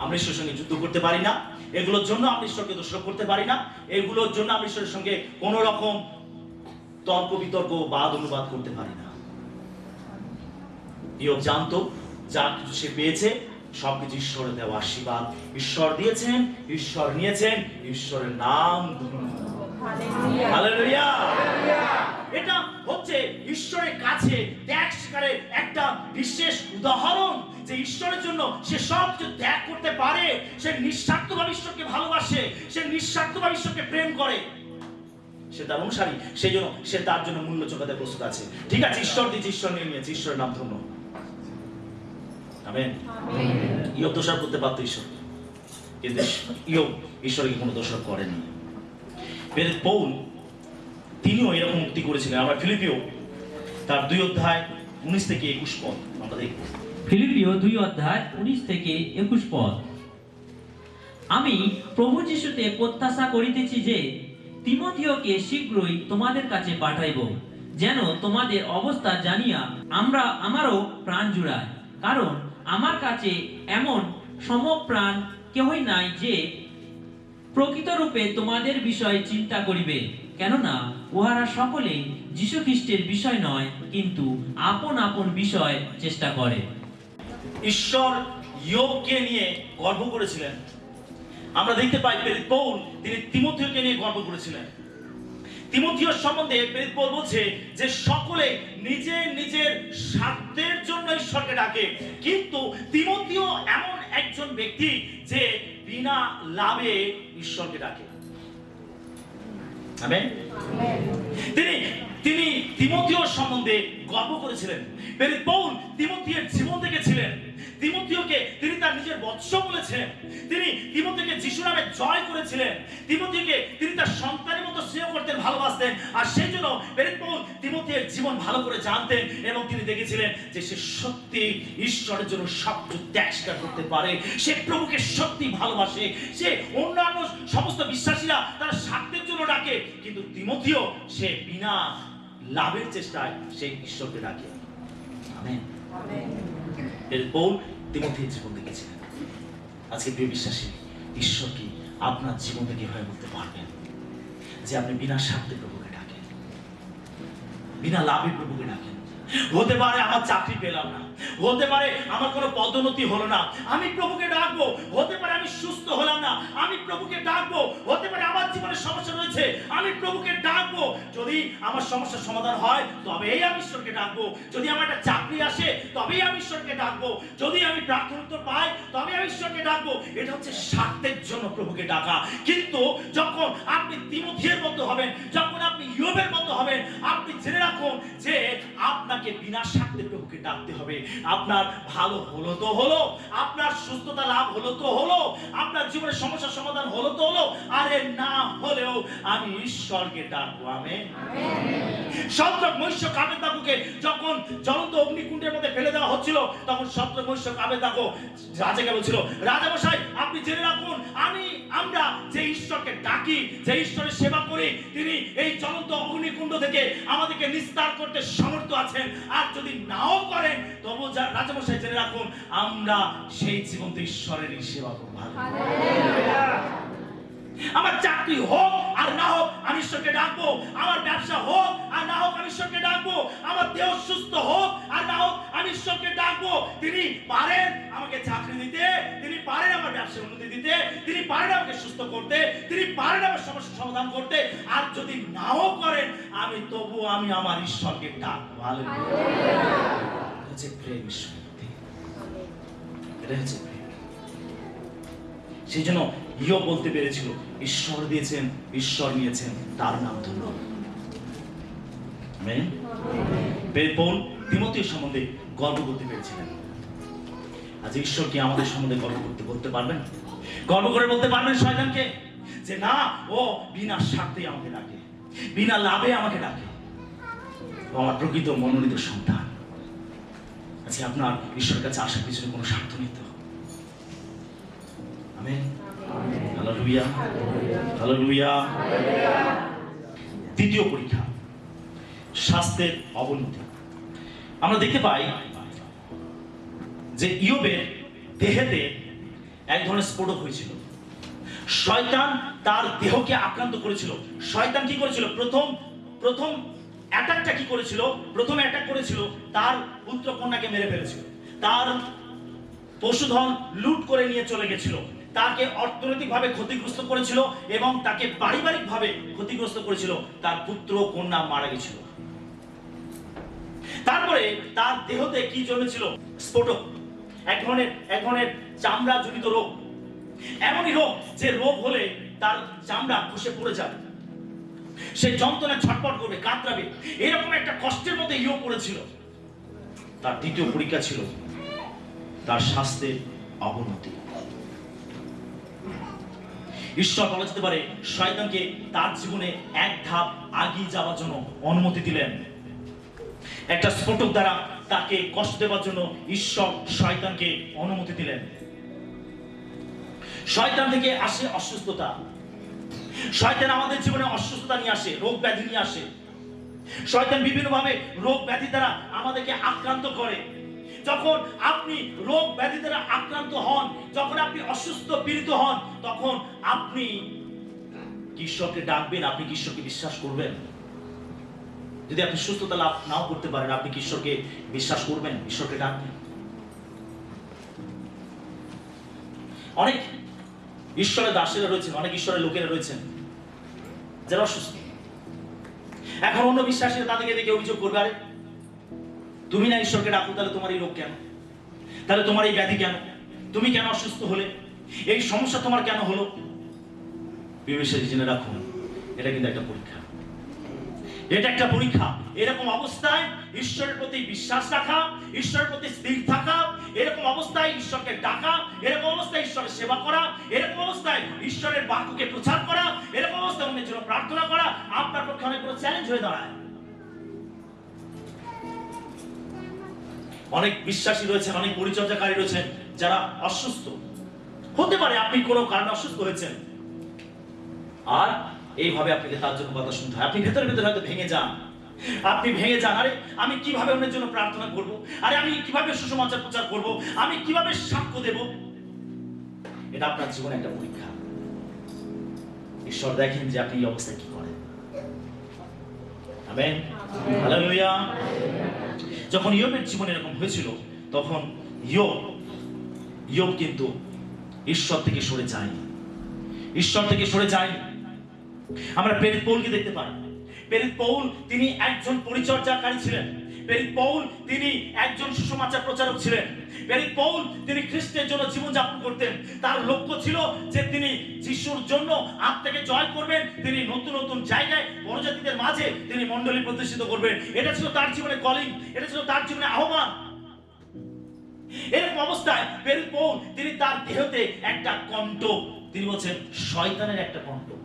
আমরা ঈশ্বরের সঙ্গে যুদ্ধ করতে পারি না, এগুলোর জন্য আমরা ঈশ্বরকে দোষারোপ করতে পারি না, এগুলোর জন্য আমরা ঈশ্বরের সঙ্গে কোন রকম তর্ক বিতর্ক বাদ অনুবাদ করতে পারি না। ইয়োব জানতো যা কিছু সে পেয়েছে সবকিছু ঈশ্বরের দেওয়া আশীর্বাদ। ঈশ্বর দিয়েছেন, ঈশ্বর নিয়েছেন, ঈশ্বরের নাম হালেলুয়া। এটা হচ্ছে ঈশ্বরের কাছে ত্যাগ স্বীকারের একটা বিশেষ উদাহরণ, যে ঈশ্বরের জন্য সে সব কিছু ত্যাগ করতে পারে। সে নিঃস্বার্থভাবে ঈশ্বরকে ভালোবাসে, সে নিঃস্বার্থভাবে ঈশ্বরকে প্রেম করে, সে তার অনুসারী, সেই জন্য সে তার জন্য মূল্য চোকাতে প্রস্তুত আছে। ঠিক আছে, ঈশ্বর দিয়েছে, ঈশ্বর নিয়ে নিয়েছে, ঈশ্বরের নাম ধন্য। আমেন। ইয়োব দোষারোপ করতে পারতো ঈশ্বরকে, কিন্তু ইয়োব ঈশ্বরকে কোনো দোষারোপ করেনি। প্রেরিত পৌল তিনিও এরকম মুক্তি করেছিলেন। আমরা ফিলিপিও তার 2 অধ্যায় 19 থেকে 21 পদ আমরা দেখব। ফিলিপিও 2 অধ্যায় 19 থেকে 21 পদ। আমি প্রভু যিশুতে প্রত্যাশা করিতেছি যে তিমথিওকে শীঘ্রই তোমাদের কাছে পাঠাইব, যেন তোমাদের অবস্থা জানিয়া আমারও প্রাণ জুড়ায়। কারণ আমার কাছে এমন সমপ্রাণ কেহই নাই যে প্রকৃতরূপে তোমাদের বিষয় চিন্তা করিবে, কেননা উহারা সকলে যীশু খ্রিস্টের বিষয় নয়, কিন্তু আপন আপন বিষয় চেষ্টা করে। ঈশ্বর ইয়োবকে নিয়ে গর্ব করেছিলেন। আমরা দেখতে পাই প্রেরিত পৌল তিনি তিমথিওকে নিয়ে গর্ব করেছিলেন। তিমথিওর সম্বন্ধে প্রেরিত পৌল বলছে যে সকলে নিজের নিজের স্বার্থের জন্য ঈশ্বরকে ডাকে, কিন্তু তিমথিও এমন একজন ব্যক্তি যে বিনা লাভে ঈশ্বরকে ডাকে। আমেন। তিনি তিমথিওর সম্বন্ধে গর্ব করেছিলেন। প্রেরিত পৌল তিমথিওর জীবন দেখেছিলেন। তিমথিওকে তিনি তার নিজের বৎস বলেছেন। তিনি তিমথিওকে যিশু নামে জয় করেছিলেন। তিমথিওকে তিনি তার সন্তানের মতো স্নেহ করতেন, ভালোবাসতেন। আর সেই জন্য প্রেরিত পৌল তিমথিওর জীবন ভালো করে জানতেন এবং তিনি দেখেছিলেন যে সে সত্যি ঈশ্বরের জন্য সবকিছু ত্যাগ স্বীকার করতে পারে, সে প্রভুকে সত্যি ভালোবাসে। সে অন্যান্য সমস্ত বিশ্বাসীরা তারা স্বার্থের জন্য ডাকে, কিন্তু তিমথিও সে বিনা লাভের চেষ্টায় সেই ঈশ্বরকে ডাকে। আমেন। পৌল তিমথিওর জীবন দেখেছিলেন। আজকে প্রিয় বিশ্বাসী, ঈশ্বর কি আপনার জীবন থেকে কিভাবে বলতে পারবেন যে আপনি বিনা স্বার্থে প্রভুকে ডাকেন, বিনা লাভে প্রভুকে ডাকেন? হতে পারে আমার চাকরি পেলাম না, হতে পারে আমার কোনো পদোন্নতি হলো না, আমি প্রভুকে ডাকবো। হতে পারে আমি সুস্থ হলাম না, আমি প্রভুকে ডাকবো। হতে পারে আমার জীবনে সমস্যা রয়েছে, আমি প্রভুকে ডাকবো। যদি আমার সমস্যার সমাধান হয় তবেই আমি ঈশ্বরকে ডাকবো। যদি আমার একটা চাকরি আসে তবেই আমি ঈশ্বরকে ডাকবো। যদি আমি প্রার্থনা উত্তর পাই তবে আমি ঈশ্বরকে ডাকবো। এটা হচ্ছে স্বার্থের জন্য প্রভুকে ডাকা। কিন্তু যখন আপনি তিমথিওর মতো হবেন, যখন আপনি ইয়োবের মতো হবেন, আপনি জেনে রাখুন যে আপনাকে বিনা স্বার্থে প্রভুকে ডাকতে হবে। আপনার ভালো হলো তো হলো, আপনার সুস্থতা লাভ হলো তো হলো, আপনার জীবনের সমস্যার সমাধান হলো তো হলো, আরে না হলেও আমি ঈশ্বরকে ডাকবো। আমেন। শদ্রক মেশক আবেদনাগোকে যখন জ্বলন্ত অগ্নিকুণ্ডের মধ্যে ফেলে দেওয়া হচ্ছিল, তখন শদ্রক মেশক আবেদনাগো রাজাকে বলছিল, রাজামশাই আপনি জেনে রাখুন আমরা যে ঈশ্বরকে ডাকি, যে ঈশ্বরের সেবা করি, তিনি এই জ্বলন্ত অগ্নিকুণ্ড থেকে আমাদেরকে নিস্তার করতে সমর্থ আছেন। আর যদি নাও করেন তবু রাজামশাই জেনে রাখুন, আমরা সেই জীবন্ত ঈশ্বরেরই সেবা করব। আমার চাকরি হোক আর না হোক আমি ঈশ্বরকে ডাকবো, আমার ব্যবসা হোক আর না হোক আমি ঈশ্বরকে ডাকবো, আমার দেহ সুস্থ হোক আর না হোক আমি ঈশ্বরকে ডাকবো। তিনি পারেন আমাকে চাকরি দিতে, তিনি পারেন আমার ব্যবসার উন্নতি দিতে, তিনি পারেন আমাকে সুস্থ করতে, তিনি পারেন আমার সমস্যার সমাধান করতে। আর যদি নাও করেন আমি তবু আমি আমার ঈশ্বরকে ডাকবো। হালেলুয়া। এটা হচ্ছে প্রেম ঈশ্বরের প্রতি, এটা হচ্ছে প্রেম। সেই জন্য ইয়োব বলতে পেরেছিল, ঈশ্বর দিয়েছেন, ঈশ্বর নিয়েছেন, তার নাম ধন্য। আমেন। পৌল তিমোথের সম্বন্ধে গর্ব করতে পেরেছিলেন। আজ ঈশ্বর কি আমাদের সম্বন্ধে গর্ব করতে পারবেন? গর্ব করে বলতে পারবেন শয়তানকে যে না, ও বিনা স্বার্থে আমাকে ডাকে, বিনা লাভে আমাকে ডাকে, ও আমার প্রকৃত মনোনীত সন্তান। আচ্ছা, আপনার ঈশ্বরের কাছে আসার পিছনে কোনো স্বার্থ নেই তো? আমেন। Hallelujah, hallelujah. তৃতীয় পরীক্ষা, স্বাস্থ্যের অবনতি। আমরা দেখতে পাই যে ইয়োবের দেহেতে এক ধরনের স্ফোটক হয়েছিল। শয়তান তার দেহকে আক্রান্ত করেছিল। শয়তান কি করেছিল? প্রথম অ্যাটাকটা কি করেছিল? প্রথম অ্যাটাক করেছিল, তার পুত্র কন্যাকে মেরে ফেলেছিল, তার পশুধন লুট করে নিয়ে চলে গেছিল, তাকে অর্থনৈতিকভাবে ক্ষতিগ্রস্ত করেছিল এবং তাকে পারিবারিকভাবে ক্ষতিগ্রস্ত করেছিল। তার পুত্র কন্যা মারা গেছিল। তারপরে তার দেহতে কি জমেছিল? স্ফোটক, এক ধরনের চামড়া জনিত রোগ। এমনই রোগ যে রোগ হলে তার চামড়া খসে পড়ে যাবে, সে যন্ত্রণায় ছটফট করবে, কাতরাবে। এরকম একটা কষ্টের মধ্যে ইয়োব পড়েছিল। তার দ্বিতীয় পরীক্ষা ছিল তার স্বাস্থ্যের অবনতি। ঈশ্বর বলা যেতে পারে শয়তানকে তার জীবনে এক ধাপ এগিয়ে যাওয়ার জন্য অনুমতি দিলেন। একটা স্ফোটক দ্বারা তাকে কষ্ট দেওয়ার জন্য ঈশ্বর শয়তানকে অনুমতি দিলেন। শয়তান থেকে আসে অসুস্থতা। শয়তান আমাদের জীবনে অসুস্থতা নিয়ে আসে, রোগ ব্যাধি নিয়ে আসে। শয়তান বিভিন্নভাবে রোগ ব্যাধি দ্বারা আমাদেরকে আক্রান্ত করে। যখন আপনি রোগ ব্যাধি দ্বারা আক্রান্ত হন, যখন আপনি অসুস্থ পীড়িত হন, তখন আপনি ঈশ্বরকে ডাকবেন, আপনি ঈশ্বরকে বিশ্বাস করবেন। যদি আপনি সুস্থতা লাভ নাও করতে পারেন, আপনি ঈশ্বরকে বিশ্বাস করবেন, ঈশ্বরকে ডাকবেন। অনেক ঈশ্বরের দাসেরা রয়েছেন, অনেক ঈশ্বরের লোকেরা রয়েছেন যারা অসুস্থ। এখন অন্য বিশ্বাসীরা তাদেরকে দেখে অভিযোগ করবে, আরে তুমি না ঈশ্বরকে ডাকো, তাহলে তোমার এই রোগ কেন? তাহলে তোমার এই ব্যাধি কেন? তুমি কেন অসুস্থ হলে? এই সমস্যা তোমার কেন হলো? বিবেচনা জেনে রাখুন, এটা কিন্তু একটা পরীক্ষা। এটা একটা পরীক্ষা। এরকম অবস্থায় ঈশ্বরের প্রতি বিশ্বাস রাখা, ঈশ্বরের প্রতি স্থির থাকা, এরকম অবস্থায় ঈশ্বরকে ডাকা, এরকম অবস্থায় ঈশ্বরের সেবা করা, এরকম অবস্থায় ঈশ্বরের বাক্যকে প্রচার করা, এরকম অবস্থায় অন্যের জন্য প্রার্থনা করা আপনার পক্ষে অনেক বড় চ্যালেঞ্জ হয়ে দাঁড়ায়। অনেক বিশ্বাসী রয়েছেন, অনেক পরিচর্যাকারী রয়েছেন যারা অসুস্থ। হতে পারে আপনি কোনো কারণে অসুস্থ হয়েছেন, আর এইভাবে আপনাকে তার জন্য কথা শুনতে হয়। আপনি ভেতরে হয়তো ভেঙে যান। আপনি ভেঙে যান, আরে আমি কিভাবে অন্যের জন্য প্রার্থনা করব, আরে আমি কিভাবে সুসমাচার প্রচার করব, আমি কিভাবে সাক্ষ্য দেব। এটা আপনার জীবনে একটা পরীক্ষা। ঈশ্বর দেখেন যে আপনি এই অবস্থায় কি করেন। Amen, hallelujah. যখন ইয়োবের জীবনে এরকম হয়েছিল, তখন ইয়োব কিন্তু ঈশ্বর থেকে সরে যায়নি, ঈশ্বর থেকে সরে যায়নি। আমরা প্রেরিত পৌলকে দেখতে পাই। প্রেরিত পৌল তিনি একজন পরিচর্যাকারী ছিলেন। প্রেরিত পৌল তিনি একজন সুসমাচার প্রচারক ছিলেন। প্রেরিত পৌল তিনি খ্রিস্টের জন্য জীবনযাপন করতেন। তার লক্ষ্য ছিল যে তিনি যিশুর জন্য আত্মাকে জয় করবেন, তিনি নতুন নতুন জায়গায় বড়জাতিদের মাঝে তিনি মণ্ডলী প্রতিষ্ঠিত করবেন। এটা ছিল তার জীবনে কলিং, এটা ছিল তার জীবনে আহ্বান। এরকম অবস্থায় প্রেরিত পৌল তিনি তার দেহতে একটা কণ্টক, তিনি বলছেন শয়তানের একটা কণ্টক।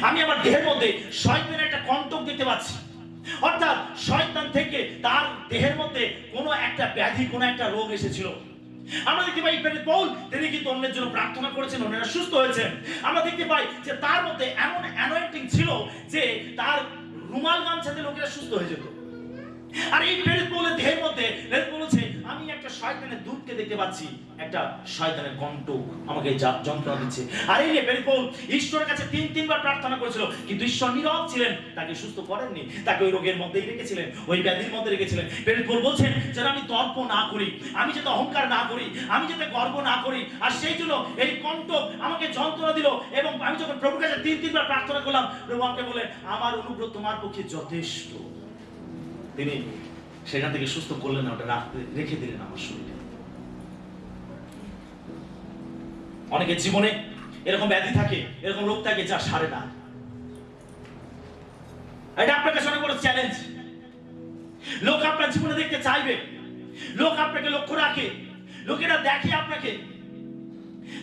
আমি আমার দেহের মধ্যে শয়তানের একটা কণ্টক দেখতে পাচ্ছি। অর্থাৎ শয়তান থেকে তার দেহের মধ্যে কোনো একটা ব্যাধি, কোনো একটা রোগ এসেছিল। আমরা দেখতে পাই প্রেরিত পৌল তিনি কিন্তু অন্যের জন্য প্রার্থনা করেছেন, অন্যরা সুস্থ হয়েছেন। আমরা দেখতে পাই যে তার মধ্যে এমন অ্যানয়েন্টিং ছিল যে তার রুমাল গামছাতে লোকেরা সুস্থ হয়ে যেত। আর এই প্রেরিত পৌলের দেহের মধ্যে প্রেরিত বলেছে আমি একটা শয়তানের দূত দূতকে দেখতে পাচ্ছি একটা শয়তানের কণ্ঠ আমাকে যন্ত্রণা দিচ্ছে। আর এই নিয়ে পৌল ঈশ্বরের কাছে তিনবার প্রার্থনা করেছিল, কিন্তু ঈশ্বর নীরব ছিলেন, তাকে সুস্থ করেননি, তাকে ওই রোগের মধ্যেই রেখেছিলেন, ওই ব্যাধির মধ্যে রেখেছিলেন। পৌল বলছেন যেন আমি দর্প না করি, আমি যাতে অহংকার না করি, আমি যাতে গর্ব না করি। আর সেই জন্য এই কণ্ঠ আমাকে যন্ত্রণা দিল, এবং আমি যখন প্রভুর কাছে তিনবার প্রার্থনা করলাম, প্রভু আমাকে বলেন আমার অনুগ্রহ তোমার পক্ষে যথেষ্ট। তিনি সেখান থেকে সুস্থ করলেন না, ওটা রেখে দিলেন আমার শরীরে। অনেকের জীবনে এরকম ব্যাধি থাকে, এরকম রোগ থাকে যা সারে না। এটা আপনার কাছে অনেক বড় চ্যালেঞ্জ। লোক আপনার জীবনে দেখতে চাইবে, লোক আপনাকে লক্ষ্য রাখে, লোকেরা দেখে আপনাকে,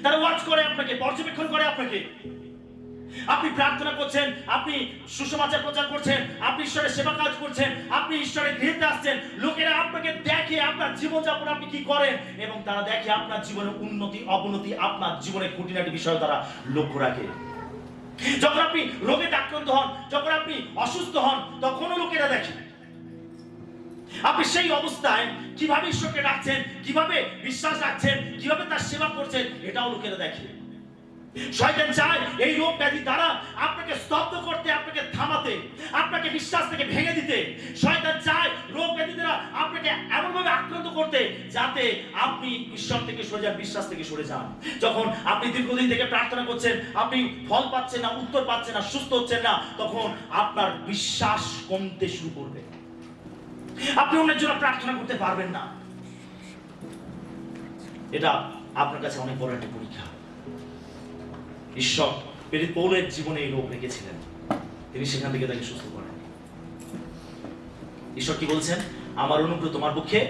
তারা ওয়াচ করে আপনাকে, পর্যবেক্ষণ করে আপনাকে। আপনি প্রার্থনা করছেন, আপনি সুসমাচার প্রচার করছেন, আপনি ঈশ্বরের সেবা কাজ করছেন, আপনি ঈশ্বরের গৃহেতে আসছেন, লোকেরা আপনাকে দেখে আপনার জীবনযাপন আপনি কি করেন, এবং তারা দেখে আপনার জীবনের উন্নতি অবনতি, আপনার জীবনের খুঁটিনাটি বিষয় তারা লক্ষ্য রাখে। যখন আপনি রোগে আক্রান্ত হন, যখন আপনি অসুস্থ হন, তখনও লোকেরা দেখে আপনি সেই অবস্থায় কিভাবে ঈশ্বরকে ডাকছেন, কিভাবে বিশ্বাস রাখছেন, কিভাবে তার সেবা করছেন, এটাও লোকেরা দেখে। শয়তান চায় এই রোগ ব্যাধি দ্বারা আপনাকে স্তব্ধ করতে, আপনাকে থামাতে, আপনাকে বিশ্বাস থেকে ভেঙে দিতে। শয়তান চায় রোগ ব্যাধি দ্বারা আপনাকে এমনভাবে আক্রান্ত করতে যাতে আপনি ঈশ্বর থেকে সরে যান, বিশ্বাস থেকে সরে যান। যখন আপনি দীর্ঘদিন থেকে প্রার্থনা করছেন, আপনি ফল পাচ্ছেন না, উত্তর পাচ্ছেন না, সুস্থ হচ্ছেন না, তখন আপনার বিশ্বাস কমতে শুরু করবে, আপনি অন্যের জন্য প্রার্থনা করতে পারবেন না। এটা আপনার কাছে অনেক বড় একটা পরীক্ষা। ঈশ্বর পৌলের জীবনে এই রোগ রেখেছিলেন, তিনি সেখান থেকে তাকে সুস্থ করেন। ঈশ্বর কি বলছেন? আমার অনুগ্রহ তোমার পক্ষে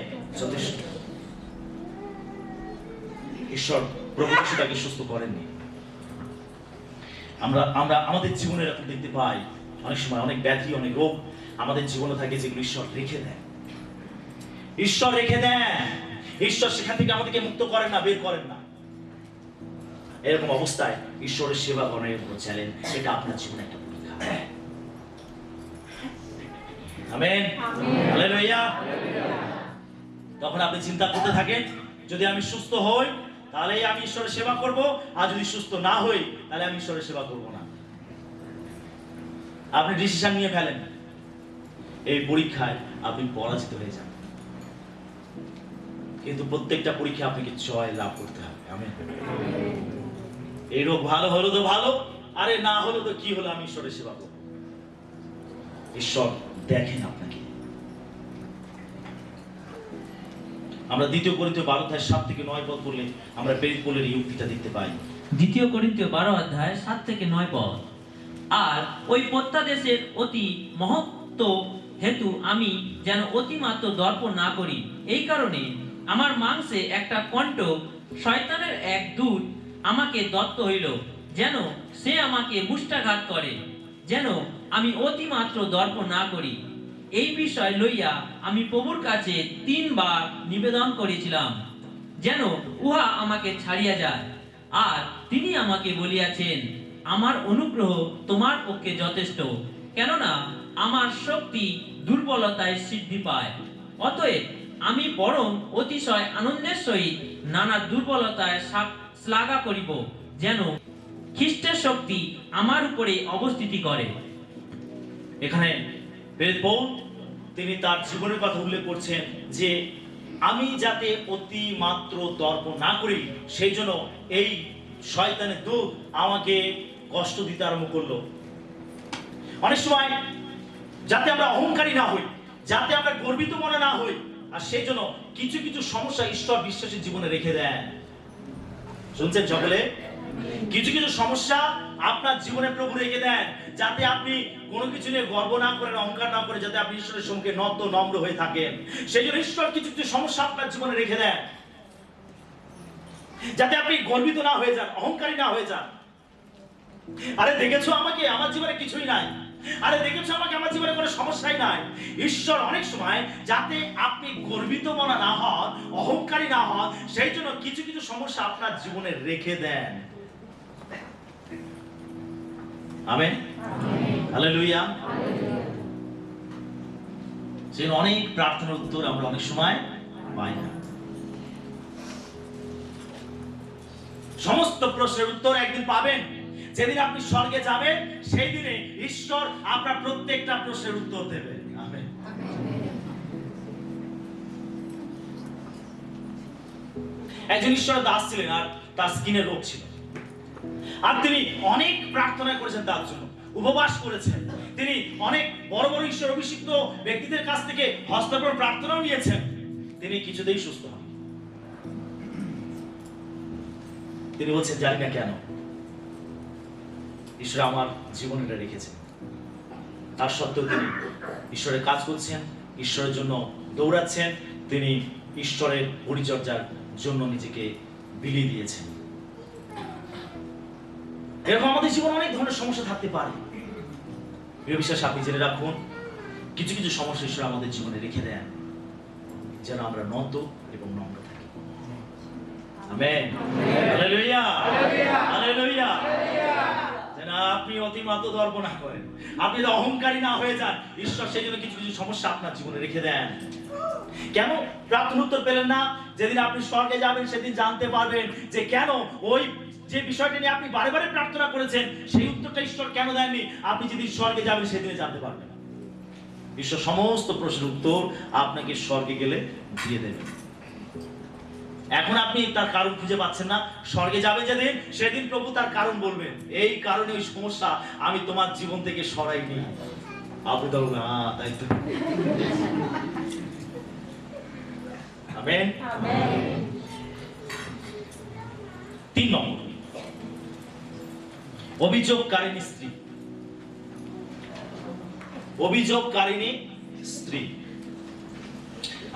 যথেষ্ট। ঈশ্বর প্রভু তাকে সুস্থ করেননি। আমরা আমাদের জীবনে এরকম দেখতে পাই, অনেক সময় অনেক ব্যাধি, অনেক রোগ আমাদের জীবনে থাকে যেগুলো ঈশ্বর রেখে দেন। ঈশ্বর রেখে দেন, ঈশ্বর সেখান থেকে আমাদেরকে মুক্ত করেন না, বের করেন না। এরকম অবস্থায় ঈশ্বরের সেবা করার কোনো চ্যালেঞ্জ, এটা আপনার জীবনে একটা পরীক্ষা। Amen, hallelujah. তখন আপনি চিন্তা করতে থাকেন, যদি আমি সুস্থ হই তাহলে আমি ঈশ্বরের সেবা করব, আর যদি সুস্থ না হই তাহলে আমি ঈশ্বরের সেবা করব না। আপনি ডিসিশন নিয়ে ফেলেন, এই পরীক্ষায় আপনি পরাজিত হয়ে যান। কিন্তু প্রত্যেকটা পরীক্ষা আপনাকে জয় লাভ করতে হবে। আমেন। এই রোগ ভালো হলো তো ভালো, আরে না হলো তো কি হলো, আমি ঈশ্বরের সেবা করব। ঈশ্বর দেখেন আপনাকে। আমরা 2 করিন্থীয় 12:7-9 পদ পড়লে আমরা পৌলের এই উক্তিটা দেখতে পাই। 2 করিন্থীয় 12:7-9 পদ। আর ওই প্রত্যাদেশের অতি মহত্ব হেতু আমি যেন অতিমাত্র দর্প না করি, এই কারণে আমার মাংসে একটা কণ্ঠ শয়তানের এক দূত আমাকে দত্ত হইল, যেন সে আমাকে মুষ্টাঘাত করে, যেন আমি অতিমাত্র দর্প না করি। এই বিষয় লইয়া আমি প্রভুর কাছে 3 বার নিবেদন করেছিলাম, যেন উহা আমাকে ছাড়িয়া যায়। আর তিনি আমাকে বলিয়াছেন, আমার অনুগ্রহ তোমার পক্ষে যথেষ্ট, কেননা আমার শক্তি দুর্বলতায় সিদ্ধি পায়। অতএব আমি বরং অতিশয় আনন্দের সহিত নানা দুর্বলতায় শ্লাঘা করিব, যেন খ্রিস্টের শক্তি আমার উপরে অবস্থিতি করে। এখানে পৌল তিনি তার জীবনের কথা উল্লেখ করছেন যে আমি যাতে অতিমাত্র দর্প না করি, সেই জন্য এই শয়তানের দূত আমাকে কষ্ট দিতে আরম্ভ করলো। অনেক সময় যাতে আমরা অহংকারী না হই, যাতে আমরা গর্বিত মনে না হই, আর সেই জন্য কিছু কিছু সমস্যা ঈশ্বর বিশ্বাসের জীবনে রেখে দেন। শুনছেন সকলে? কিছু কিছু সমস্যা আপনার জীবনে প্রভু রেখে দেন, যাতে আপনি কোনো কিছু নিয়ে গর্ব না করেন, অহংকার না করে, যাতে আপনি ঈশ্বরের সম্মুখে নত নম্র হয়ে থাকেন। সেই জন্য ঈশ্বর কিছু কিছু সমস্যা আপনার জীবনে রেখে দেন, যাতে আপনি গর্বিত না হয়ে যান, অহংকারী না হয়ে যান। আরে দেখেছো আমাকে, আমার জীবনে কিছুই নাই, আরে দেখেছো আমাকে, আমার জীবনে কোনো সমস্যাই নাই। ঈশ্বর অনেক সময় যাতে আপনি গর্বিত মনা না হন, অহংকারী না হন, সেই জন্য কিছু কিছু সমস্যা আপনার জীবনে রেখে দেন। Amen, hallelujah. সেই অনেক প্রার্থনার উত্তর আমরা অনেক সময় পাই না। প্রশ্নের উত্তর একদিন পাবেন। যেদিন আপনি স্বর্গে যাবেন সেই দিনে ঈশ্বর আপনার প্রত্যেকটা প্রশ্নের উত্তর দেবে। আমেন। একজন ঈশ্বরের দাস ছিলেন, আর তার স্কিনের রোগ ছিল। আর তিনি অনেক প্রার্থনা করেছেন তার জন্য, উপবাস করেছেন। তিনি অনেক বড় বড় ঈশ্বর অভিষিক্ত ব্যক্তিদের কাছ থেকে হস্তান্তর প্রার্থনাও নিয়েছেন। তিনি কিছুতেই সুস্থ হন। তিনি বলছেন, জানি না কেন ঈশ্বর আমার জীবনে এটা রেখেছেন। তার সত্ত্বেও তিনি ঈশ্বরের কাজ করছেন, ঈশ্বরের জন্য দৌড়াচ্ছেন। তিনি ঈশ্বরের পরিচর্যার জন্য নিজেকে বিলিয়ে দিয়েছেন। এরকম আমাদের জীবনে অনেক ধরনের সমস্যা থাকতে পারে। প্রিয় বিশ্বাস, আপনি জেনে রাখুন, কিছু কিছু সমস্যা ঈশ্বর আমাদের জীবনে রেখে দেন যেন আমরা নত এবং নম্র থাকি। আমেন। Hallelujah, hallelujah. যেন আপনি অতিমাত্র গর্ব না করেন, আপনি অহংকারী না হয়ে যান। ঈশ্বর সেই জন্য কিছু কিছু সমস্যা আপনার জীবনে রেখে দেন। কেন প্রার্থনার উত্তর পেলেন না? যেদিন আপনি স্বর্গে যাবেন সেদিন জানতে পারবেন যে কেন ওই যে বিষয়টা নিয়ে আপনি বারে বারে প্রার্থনা করেছেন সেই উত্তরটা ঈশ্বর কেন দেননি। আপনি যেদিন স্বর্গে যাবেন সেদিনে জানতে পারবেন। ঈশ্বর সমস্ত প্রশ্নের উত্তর আপনাকে স্বর্গে গেলে দিয়ে দেবেন। এখন আপনি তার কারণ খুঁজে পাচ্ছেন না। স্বর্গে যাবেন যেদিন, সেদিন প্রভু তার কারণ বলবেন। এই কারণে ওই সমস্যা আমি তোমার জীবন থেকে সরাইনি। আপনি তো তাই তো। আমেন। 3 নম্বর, অভিযোগকারিণী স্ত্রী। অভিযোগকারিণী স্ত্রী।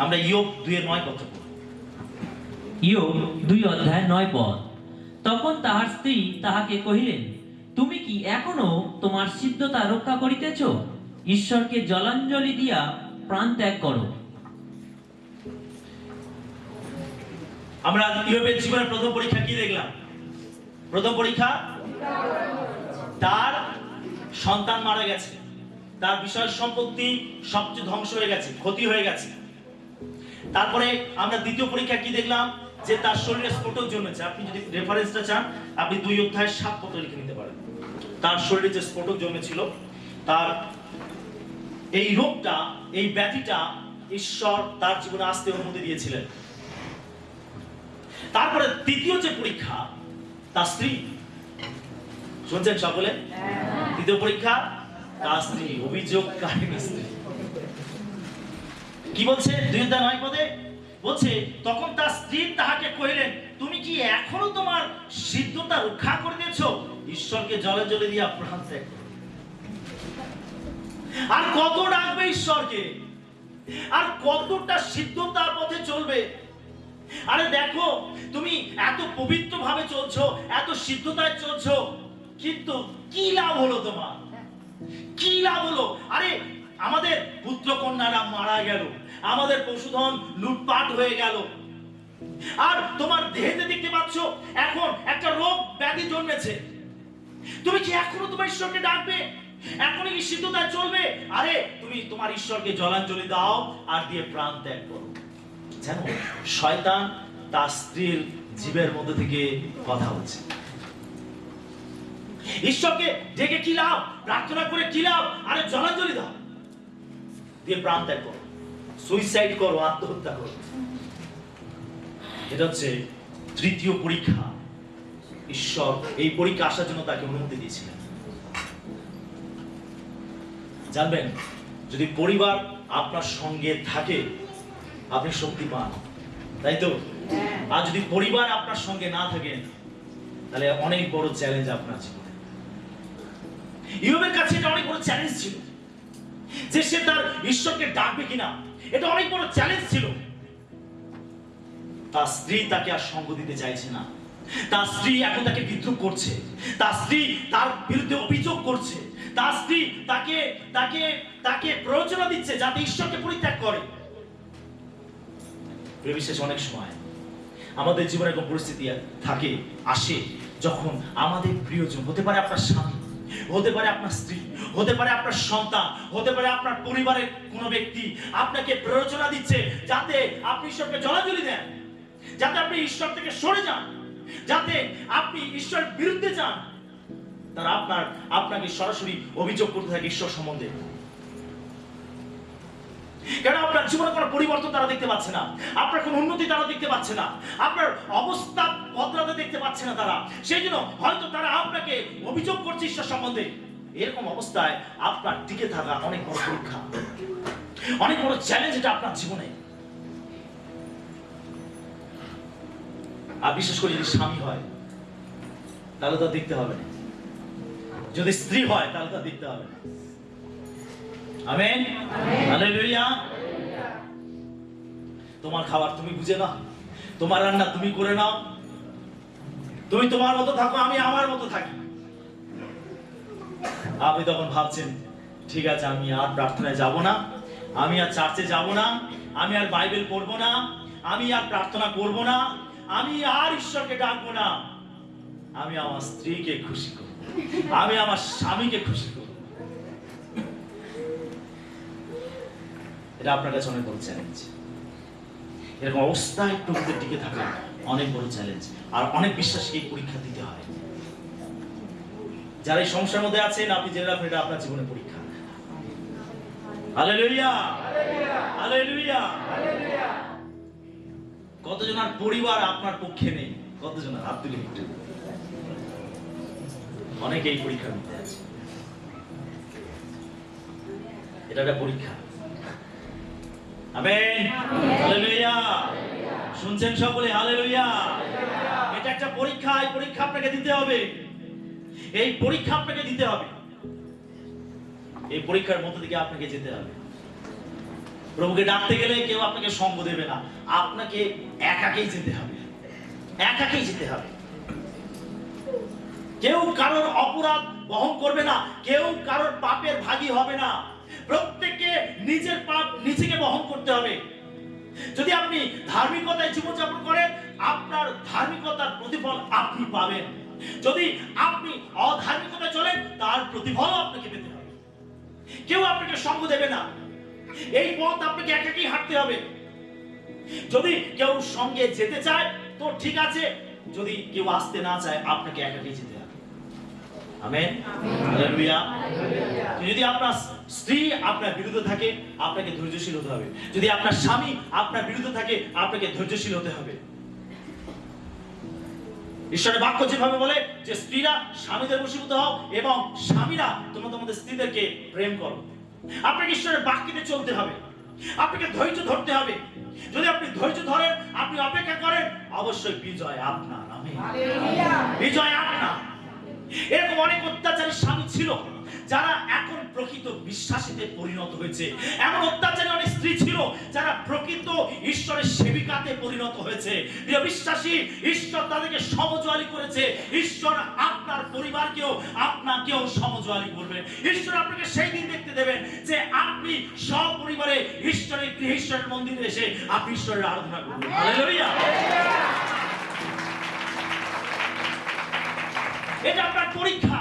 আমরা ইয়োব 2:9 পত্র পড়ব। ইয়োব 2:9 তখন তাহার স্ত্রী তাহাকে কহিলেন, তুমি কি এখনো তোমার সিদ্ধতা রক্ষা করিতেছ? ঈশ্বরকে জলাঞ্জলি দিয়া প্রাণ ত্যাগ করো। আমরা ইয়োবের জীবনের প্রথম পরীক্ষা কি দেখলাম? প্রথম পরীক্ষা, তার সন্তান মারা গেছে, তার বিষয় সম্পত্তি সবচেয়ে ধ্বংস হয়ে গেছে, ক্ষতি হয়ে গেছে। তারপরে আমরা দ্বিতীয় পরীক্ষা কি দেখলাম? যে তার শরীরে স্ফোটক জন্মেছে। আপনি যদি রেফারেন্সটা চান, আপনি 2:7 লিখে নিতে পারেন। তার শরীরে যে স্ফোটক জন্মেছিল, তার এই রোগটা, এই ব্যাধিটা ঈশ্বর তার জীবনে আসতে অনুমতি দিয়েছিলেন। তারপরে তৃতীয় যে পরীক্ষা, তার স্ত্রী। শুনছেন সকলে? তৃতীয় পরীক্ষা, তার স্ত্রী, অভিযোগকারিণী স্ত্রী। কি বলছে 2:9 পদে? বলছে, তখন তার স্ত্রী তাহাকে কহিলেন, তুমি কি এখনো তোমার সিদ্ধতা রক্ষা করিতেছ? ঈশ্বরকে জলে জলে দিয়া প্রাণ ত্যাগ করো। আর কত ডাকবে ঈশ্বরকে? আর কতটা সিদ্ধতার পথে চলবে? আরে দেখো, তুমি এত পবিত্র ভাবে চলছো, এত সিদ্ধতায় চলছো, কিন্তু কি লাভ হলো তোমার? কি লাভ হলো? আরে আমাদের পুত্র কন্যারা মারা গেল, আমাদের পশুধন লুটপাট হয়ে গেল, আর তোমার দেহেতে দেখতে পাচ্ছ এখন একটা রোগ ব্যাধি জন্মেছে। তুমি কি এখনো তোমার ঈশ্বরকে ডাকবে? এখনো কি সিদ্ধতায় চলবে? আরে তুমি তোমার ঈশ্বরকে জলাঞ্জলি দাও আর দিয়ে প্রাণ ত্যাগ করো। জানো, শয়তান তার স্ত্রীর জীবের মধ্যে থেকে কথা বলছে। ঈশ্বরকে ডেকে কি লাভ? প্রার্থনা করে কি লাভ? আরে জলাঞ্জলি দাও, দিয়ে প্রাণ ত্যাগ করো, সুইসাইড করো, আত্মহত্যা করো। এটা হচ্ছে তৃতীয় পরীক্ষা। ঈশ্বর এই পরীক্ষা আসার জন্য তাকে অনুমতি দিয়েছিলেন। জানবেন, যদি পরিবার আপনার সঙ্গে থাকে আপনি শক্তি পান, তাই তো? আর যদি পরিবার আপনার সঙ্গে না থাকে তাহলে অনেক বড় চ্যালেঞ্জ আপনার জীবনে। ইয়োবের কাছে এটা অনেক বড় চ্যালেঞ্জ ছিল যে সে তার ঈশ্বরকে ডাকবে কিনা। এটা অনেক বড় চ্যালেঞ্জ ছিল। তার স্ত্রী তাকে আর সঙ্গ দিতে চাইছে না। তার স্ত্রী এখন তাকে বিদ্রুপ করছে, তার স্ত্রী তার বিরুদ্ধে অভিযোগ করছে, তার স্ত্রী তাকে তাকে তাকে প্ররোচনা দিচ্ছে যাতে ঈশ্বরকে পরিত্যাগ করে। বিশেষ অনেক সময় আমাদের জীবনে এরকম পরিস্থিতি থাকে, আসে, যখন আমাদের প্রিয়জন, হতে পারে আপনার স্বামী, হতে পারে আপনার স্ত্রী, হতে পারে আপনার সন্তান, হতে পারে আপনার পরিবারের কোনো ব্যক্তি আপনাকে প্ররোচনা দিচ্ছে যাতে আপনি ঈশ্বরকে জলাঞ্জলি দেন, যাতে আপনি ঈশ্বর থেকে সরে যান। যাতে আপনি ঈশ্বরের বিরুদ্ধে যান, তারা আপনাকে সরাসরি অভিযোগ করতে থাকে ঈশ্বর সম্বন্ধে। কারণ আপনার জীবনে কোনো পরিবর্তন তারা দেখতে পাচ্ছে না, আপনার কোনো উন্নতি তারা দেখতে পাচ্ছে না, আপনার অবস্থা বদলাতে দেখতে পাচ্ছে না তারা। সেই জন্য হয়তো তারা আপনাকে অভিযোগ করছে ঈশ্বর সম্বন্ধে। এরকম অবস্থায় আপনার টিকে থাকা অনেক বড় পরীক্ষা, অনেক বড় চ্যালেঞ্জ এটা আপনার জীবনে। আর বিশেষ করে যদি স্বামী হয় তাহলে তো দেখতে হবে না, যদি স্ত্রী হয় তাহলে তো দেখতে হবে না। Amen, hallelujah. তোমার খাবার তুমি বুঝে নাও, তোমার রান্না তুমি করে নাও, তুমি তোমার মতো থাকো, আমি আমার মতো থাকি। আপনি তখন ভাবছেন, ঠিক আছে, আমি আর প্রার্থনায় যাব না, আমি আর চার্চে যাব না, আমি আর বাইবেল পড়বো না, আমি আর প্রার্থনা করব না, আমি আর ঈশ্বরকে ডাকবো না, আমি আমার স্ত্রীকে খুশি করব, আমি আমার স্বামীকে খুশি করব। এটা আপনার কাছে অনেক বড় চ্যালেঞ্জ। এরকম অবস্থায় প্রভুতে টিকে থাকা অনেক বড় চ্যালেঞ্জ, আর অনেক বিশ্বাসকে পরীক্ষা দিতে হয়। যারা এই সমস্যার মধ্যে আছেন, আপনি জেনে রাখুন এটা আপনার জীবনের পরীক্ষা। Hallelujah, hallelujah. কতজনের পরিবার আপনার পক্ষে নেই? কতজনের হাত তুলে একটু। অনেকে এই পরীক্ষার মধ্যে আছে। এটা একটা পরীক্ষা। Amen, hallelujah. শুনছেন সকলে? হালেলুয়া। এটা একটা পরীক্ষা, এই পরীক্ষা আপনাকে দিতে হবে, এই পরীক্ষা আপনাকে দিতে হবে, এই পরীক্ষার মধ্য থেকে আপনাকে যেতে হবে। প্রভুকে ডাকতে গেলে কেউ আপনাকে সঙ্গ দেবে না, আপনাকে একাকেই যেতে হবে, একাকেই যেতে হবে। কেউ কারোর অপরাধ বহন করবে না, কেউ কারোর পাপের ভাগী হবে না। প্রত্যেককে নিজের পাপ নিজেকে বহন করতে হবে। যদি আপনি ধার্মিকতায় জীবনযাপন করেন, আপনার ধার্মিকতার প্রতিফল আপনি পাবেন। যদি আপনি অধার্মিকতায় চলেন, তার প্রতিফল আপনাকে পেতে হবে। কেউ আপনাকে সঙ্গ দেবে না, এই পথ আপনাকে একাকী হাঁটতে হবে। যদি কেউ সঙ্গে যেতে চায় তো ঠিক আছে, যদি কেউ আসতে না চায় আপনাকে একাকী যেতে হবে। Amen, hallelujah. যদি আপনার স্ত্রী আপনার বিরুদ্ধে থাকে, আপনাকে ধৈর্যশীল হতে হবে। যদি আপনার স্বামী আপনার বিরুদ্ধে থাকে, আপনাকে ধৈর্যশীল হতে হবে। ঈশ্বরের বাক্য যেভাবে বলে যে স্ত্রীরা স্বামীদের বশীভূত হও এবং স্বামীরা তোমরা তোমাদের স্ত্রীদেরকে প্রেম করো। আপনাকে ঈশ্বরের বাক্যতে চলতে হবে, আপনাকে ধৈর্য ধরতে হবে। যদি আপনি ধৈর্য ধরেন, আপনি অপেক্ষা করেন, অবশ্যই বিজয় আপনার। আমেন, বিজয় আপনার। এরকম অনেক অত্যাচারী স্বামী ছিল যারা এখন প্রকৃত বিশ্বাসীতে পরিণত হয়েছে। এমন অত্যাচারী অনেক স্ত্রী ছিল যারা প্রকৃত ঈশ্বরের সেবিকাতে পরিণত হয়েছে। প্রিয় বিশ্বাসী, ঈশ্বর তাদেরকে সমজোয়ালি করেছে। ঈশ্বর আপনার পরিবারকেও আপনাকেও সমজোয়ালি করবেন। ঈশ্বর আপনাকে সেই দিন দেখতে দেবেন যে আপনি সপরিবারে ঈশ্বরের গৃহে, ঈশ্বরের মন্দিরে এসে আপনি ঈশ্বরের আরাধনা করবেন। হালেলুয়া। এটা আপনার পরীক্ষা,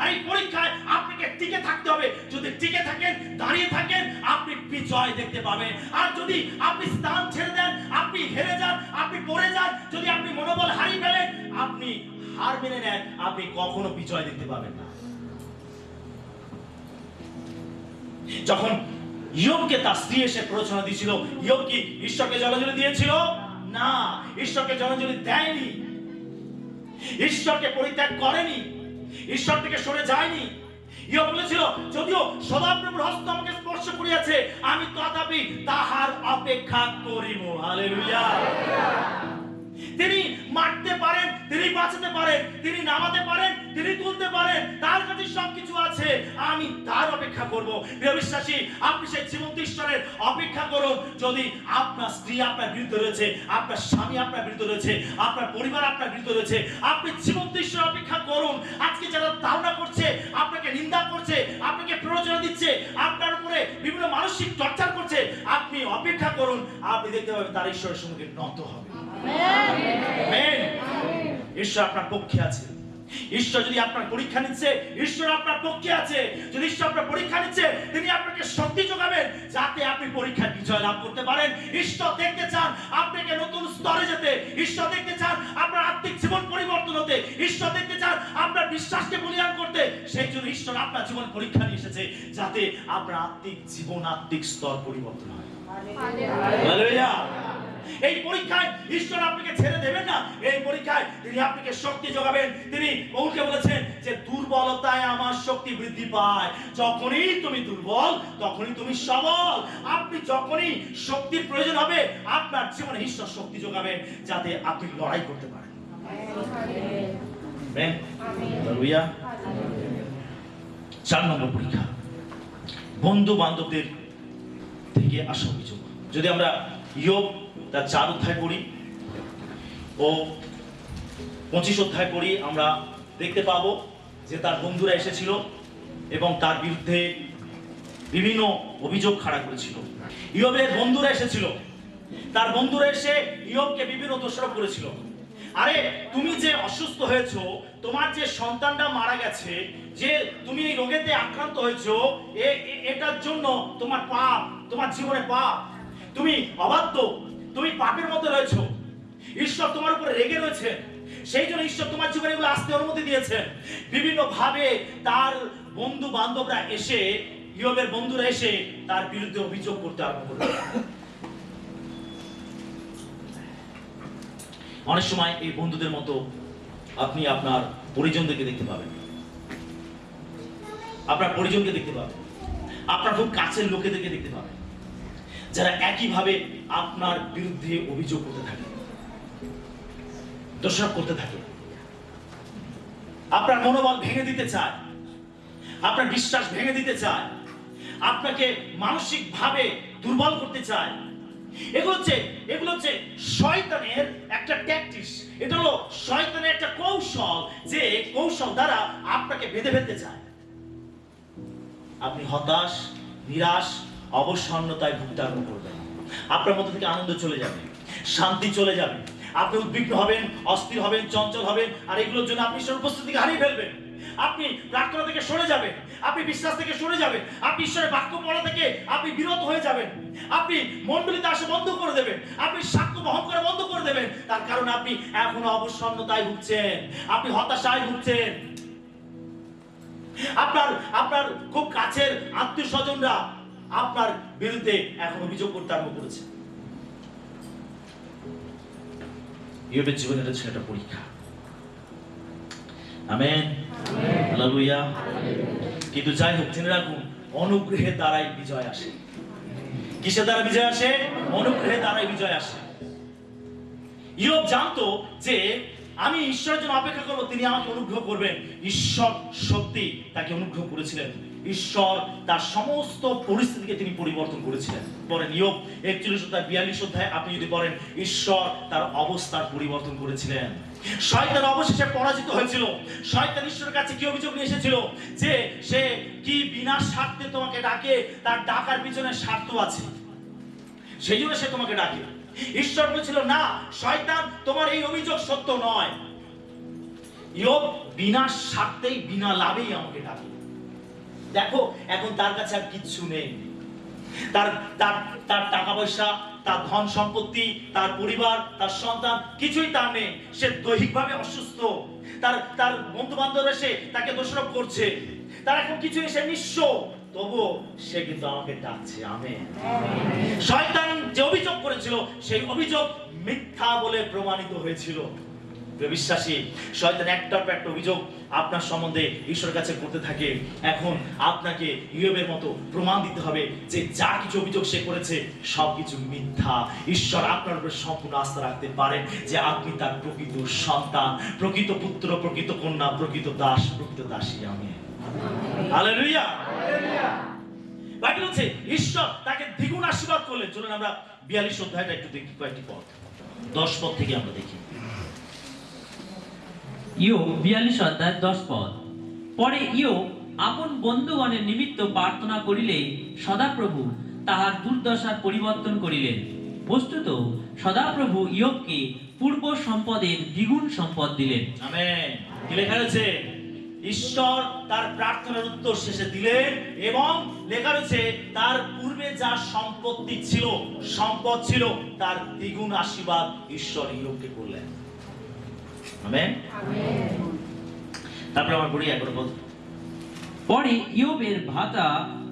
আর এই পরীক্ষায় আপনাকে টিকে থাকতে হবে। যদি টিকে থাকেন, দাঁড়িয়ে থাকেন, আপনি বিজয় দেখতে পাবেন। আর যদি আপনি স্থান ছেড়ে দেন, আপনি হেরে যান, আপনি পড়ে যান, যদি আপনি মনোবল হারিয়ে ফেলেন, আপনি হার মেনে নেন, আপনি কখনো বিজয় দেখতে পাবেন না। যখন ইয়োবকে তার স্ত্রী এসে প্ররোচনা দিয়েছিল, ইয়োব কি ঈশ্বরকে জলাঞ্জলি দিয়েছিল? না, ঈশ্বরকে জলাঞ্জলি দেয়নি, ঈশ্বরকে পরিত্যাগ করেনি, ঈশ্বর থেকে সরে যায়নি। ইয়োব বলেছিল, যদিও সদাপ্রভুর হস্ত আমাকে স্পর্শ করিয়াছে, আমি তথাপি তাহার অপেক্ষা করিব। হালেলুয়া। তিনি মারতে পারেন, তিনি বাঁচাতে পারেন, তিনি নামাতে পারেন, তিনি তুলতে পারেন, তার কাছে সবকিছু আছে, আমি তার অপেক্ষা করব। প্রিয় বিশ্বাসী, আপনি সেই জীবন্ত ঈশ্বরের অপেক্ষা করুন। যদি আপনার স্ত্রী আপনার বিরুদ্ধে রয়েছে, আপনার স্বামী আপনার বিরুদ্ধে রয়েছে, আপনার পরিবার আপনার বিরুদ্ধে রয়েছে, আপনি জীবন্ত ঈশ্বরের অপেক্ষা করুন। আজকে যারা ধারণা করছে, আপনাকে নিন্দা করছে, আপনাকে প্ররোচনা দিচ্ছে, আপনার উপরে বিভিন্ন মানসিক টর্চার করছে, আপনি অপেক্ষা করুন, আপনি দেখতে পাবেন তার ঈশ্বরের সম্মুখে নত হবে। আমেন। ঈশ্বর আপনার পক্ষে আছে। ঈশ্বর যদি আপনার পরীক্ষা নিচ্ছে, ঈশ্বর আপনার পক্ষে আছে। যদি ঈশ্বর আপনার পরীক্ষা নিচ্ছে, তিনি আপনাকে শক্তি যোগাবেন যাতে আপনি পরীক্ষায় বিজয় লাভ করতে পারেন। ঈশ্বর দেখতে চান আপনাকে নতুন স্তরে যেতে, ঈশ্বর দেখতে চান আপনার আত্মিক জীবন ঈশ্বর দেখতে চান আপনার বিশ্বাসকে বলিয়ান করতে। সেই জন্য ঈশ্বর আপনার জীবন পরীক্ষা নিয়ে এসেছে, যাতে আপনার আত্মিক জীবন, আত্মিক স্তর পরিবর্তন হয়। হালেলুয়া। এই পরীক্ষায় ঈশ্বর আপনাকে ছেড়ে দেবেন না। এই পরীক্ষায় তিনি আপনাকে শক্তি যোগাবেন। তিনি পৌলকে বলেছেন যে দুর্বলতায় আমার শক্তি বৃদ্ধি পায়। যখনই তুমি দুর্বল, তখনই তুমি সবল। আপনি যখনই শক্তির প্রয়োজন হবে, আপনার জীবনে ঈশ্বর শক্তি যোগাবেন, যাতে আপনি লড়াই করতে পারেন। আমেন। হালেলুয়া। 4 নম্বর পরীক্ষা, বন্ধু বান্ধবদের থেকে আসা অভিযোগ। যদি আমরা ইয়োব তার 4 অধ্যায় পড়ি ও 25 অধ্যায় পড়ি, আমরা দেখতে পাবো যে তার বন্ধুরা এসেছিল এবং তার বিরুদ্ধে বিভিন্ন অভিযোগ খাড়া করেছিল। ইয়োবের বন্ধুরা এসেছিল, তার বন্ধুরা এসে ইয়োবকে বিভিন্ন দোষারোপ করেছিল। আরে তুমি যে অসুস্থ হয়েছো, তোমার যে সন্তানটা মারা গেছে, যে তুমি এই রোগেতে আক্রান্ত হয়েছো, এটার জন্য তোমার পাপ, তোমার জীবনে পাপ, তুমি অবাধ্য, তুমি পাপের মধ্যে রয়েছো, ঈশ্বর তোমার উপরে রেগে রয়েছে। সেই জন্য ঈশ্বর তোমার জীবনে এগুলো আসতে অনুমতি দিয়েছেন। বিভিন্ন ভাবে তার বন্ধু বান্ধবরা এসে, ইয়োবের বন্ধুরা এসে তার বিরুদ্ধে অভিযোগ করতে আরম্ভ করল। অনেক সময় এই বন্ধুদের মতো আপনি আপনার পরিজনদেরকে দেখতে পাবেন, আপনার পরিজনকে দেখতে পাবেন, আপনার খুব কাছের লোকেদেরকে দেখতে পাবেন, যারা একইভাবে আপনার বিরুদ্ধে অভিযোগ করতে থাকে, দোষারোপ করতে থাকে, আপনার মনোবল ভেঙে দিতে চায়, আপনার বিশ্বাস ভেঙে দিতে চায়, আপনাকে মানসিকভাবে দুর্বল করতে চায়। এগুলো হচ্ছে শয়তানের একটা ট্যাকটিক্স। এটা হলো শয়তানের একটা কৌশল, যে কৌশল দ্বারা আপনাকে বেঁধে ফেলতে চায়। আপনি হতাশ, নিরাশ, অবসন্নতায় ভুগতে আরম্ভ করবেন। আপনার মধ্যে থেকে আনন্দ চলে যাবে, শান্তি চলে যাবে, আপনি উদ্বিগ্ন হবেন, অস্থির হবেন, চঞ্চল হবেন, আর এগুলোর জন্য আপনি ঈশ্বরের উপস্থিতিকে হারিয়ে ফেলবেন। আপনি প্রার্থনা থেকে সরে যাবেন, আপনি বিশ্বাস থেকে সরে যাবেন, আপনি ঈশ্বরের বাক্য পড়া থেকে আপনি বিরত হয়ে যাবেন, আপনি মণ্ডলীতে আসা বন্ধ করে দেবেন, আপনি সাক্ষ্য বহন করা বন্ধ করে দেবেন। তার কারণ আপনি এখনো অবসন্নতায় ভুগছেন, আপনি হতাশায় ভুগছেন। আপনার খুব কাছের আত্মীয় স্বজনরা আপনার বিরুদ্ধে এখন অভিযোগ করতে আরম্ভ করেছে। ইয়োবের জীবনে এটা ছিল একটা পরীক্ষা। Amen, hallelujah. কিন্তু যাই হোক, জেনে রাখুন, অনুগ্রহের দ্বারাই বিজয় আসে। কিসের দ্বারা বিজয় আসে? অনুগ্রহের দ্বারাই বিজয় আসে। ইয়োব জানতো যে আমি ঈশ্বরের জন্য অপেক্ষা করবো, তিনি আমাকে অনুগ্রহ করবেন। ঈশ্বর সত্যি তাকে অনুগ্রহ করেছিলেন। ঈশ্বর তার সমস্ত পরিস্থিতিকে তিনি পরিবর্তন করেছিলেন। পরে ইয়োব 41 অধ্যায় 42 অধ্যায় আপনি যদি পড়েন, ঈশ্বর তার অবস্থার পরিবর্তন করেছিলেন। শয়তান অবশেষে পরাজিত হয়েছিল। শয়তান ঈশ্বরের কাছে কি অভিযোগ নিয়ে এসেছিল? যে সে কি বিনা স্বার্থে তোমাকে ডাকে, তার ডাকার পিছনে স্বার্থ আছে, সেই জন্য সে তোমাকে ডাকে। ঈশ্বর বলেছিল, না শয়তান, তোমার এই অভিযোগ সত্য নয়। ইয়োব বিনা স্বার্থেই, বিনা লাভেই আমাকে ডাকে। দেখো, এখন তার কাছে আর কিচ্ছু নেই। তার টাকা পয়সা, তার ধন সম্পত্তি, তার পরিবার, তার সন্তান, কিছুই তার নেই। সে দৈহিকভাবে অসুস্থ। তার বন্ধু বান্ধব এসে তাকে দোষারোপ করছে। তার এখন কিছু এসে নিঃস্ব, তবুও সে কিন্তু আমাকে ডাকছে। আমেন। শয়তান যে অভিযোগ করেছিল, সেই অভিযোগ মিথ্যা বলে প্রমাণিত হয়েছিল। বিশ্বাসী, শয়তান একটার পর একটা অভিযোগ আপনার সম্বন্ধে ঈশ্বরের কাছে করতে থাকে। এখন আপনাকে ইয়োবের মতো প্রমাণ দিতে হবে যে যা কিছু অভিযোগ সে করেছে সবকিছু মিথ্যা। ঈশ্বর আপনার উপরে সম্পূর্ণ আস্থা রাখতে পারেন যে আপনি তার প্রকৃত সন্তান, প্রকৃত পুত্র, প্রকৃত কন্যা, প্রকৃত দাস, প্রকৃত দাসী। Amen, hallelujah. বাইবেল বলছে ঈশ্বর তাকে দ্বিগুণ আশীর্বাদ করলেন। চলুন আমরা 42 অধ্যায়টা একটু দেখি, কয়েকটি পদ, 10 পদ থেকে আমরা দেখি। ইয়োব 42 অধ্যায় 10 পদ। পরে ইয়োব আপন বন্ধুগণের নিমিত্ত প্রার্থনা করিলে সদাপ্রভু তাহার দুর্দশার পরিবর্তন করিলেন। বস্তুত সদাপ্রভু ইয়োবকে পূর্ব সম্পদের দ্বিগুণ সম্পদ দিলেন। আমেন। কি লেখা রয়েছে? ঈশ্বর তার প্রার্থনার উত্তর শেষে দিলেন, এবং লেখা রয়েছে তার পূর্বে যা সম্পত্তি ছিল, সম্পদ ছিল, তার দ্বিগুণ আশীর্বাদ ঈশ্বর ইয়োবকে করলেন। আমেন। তারপর আমার পড়ি একবার বল। পরে ইয়োবের ভ্রাতা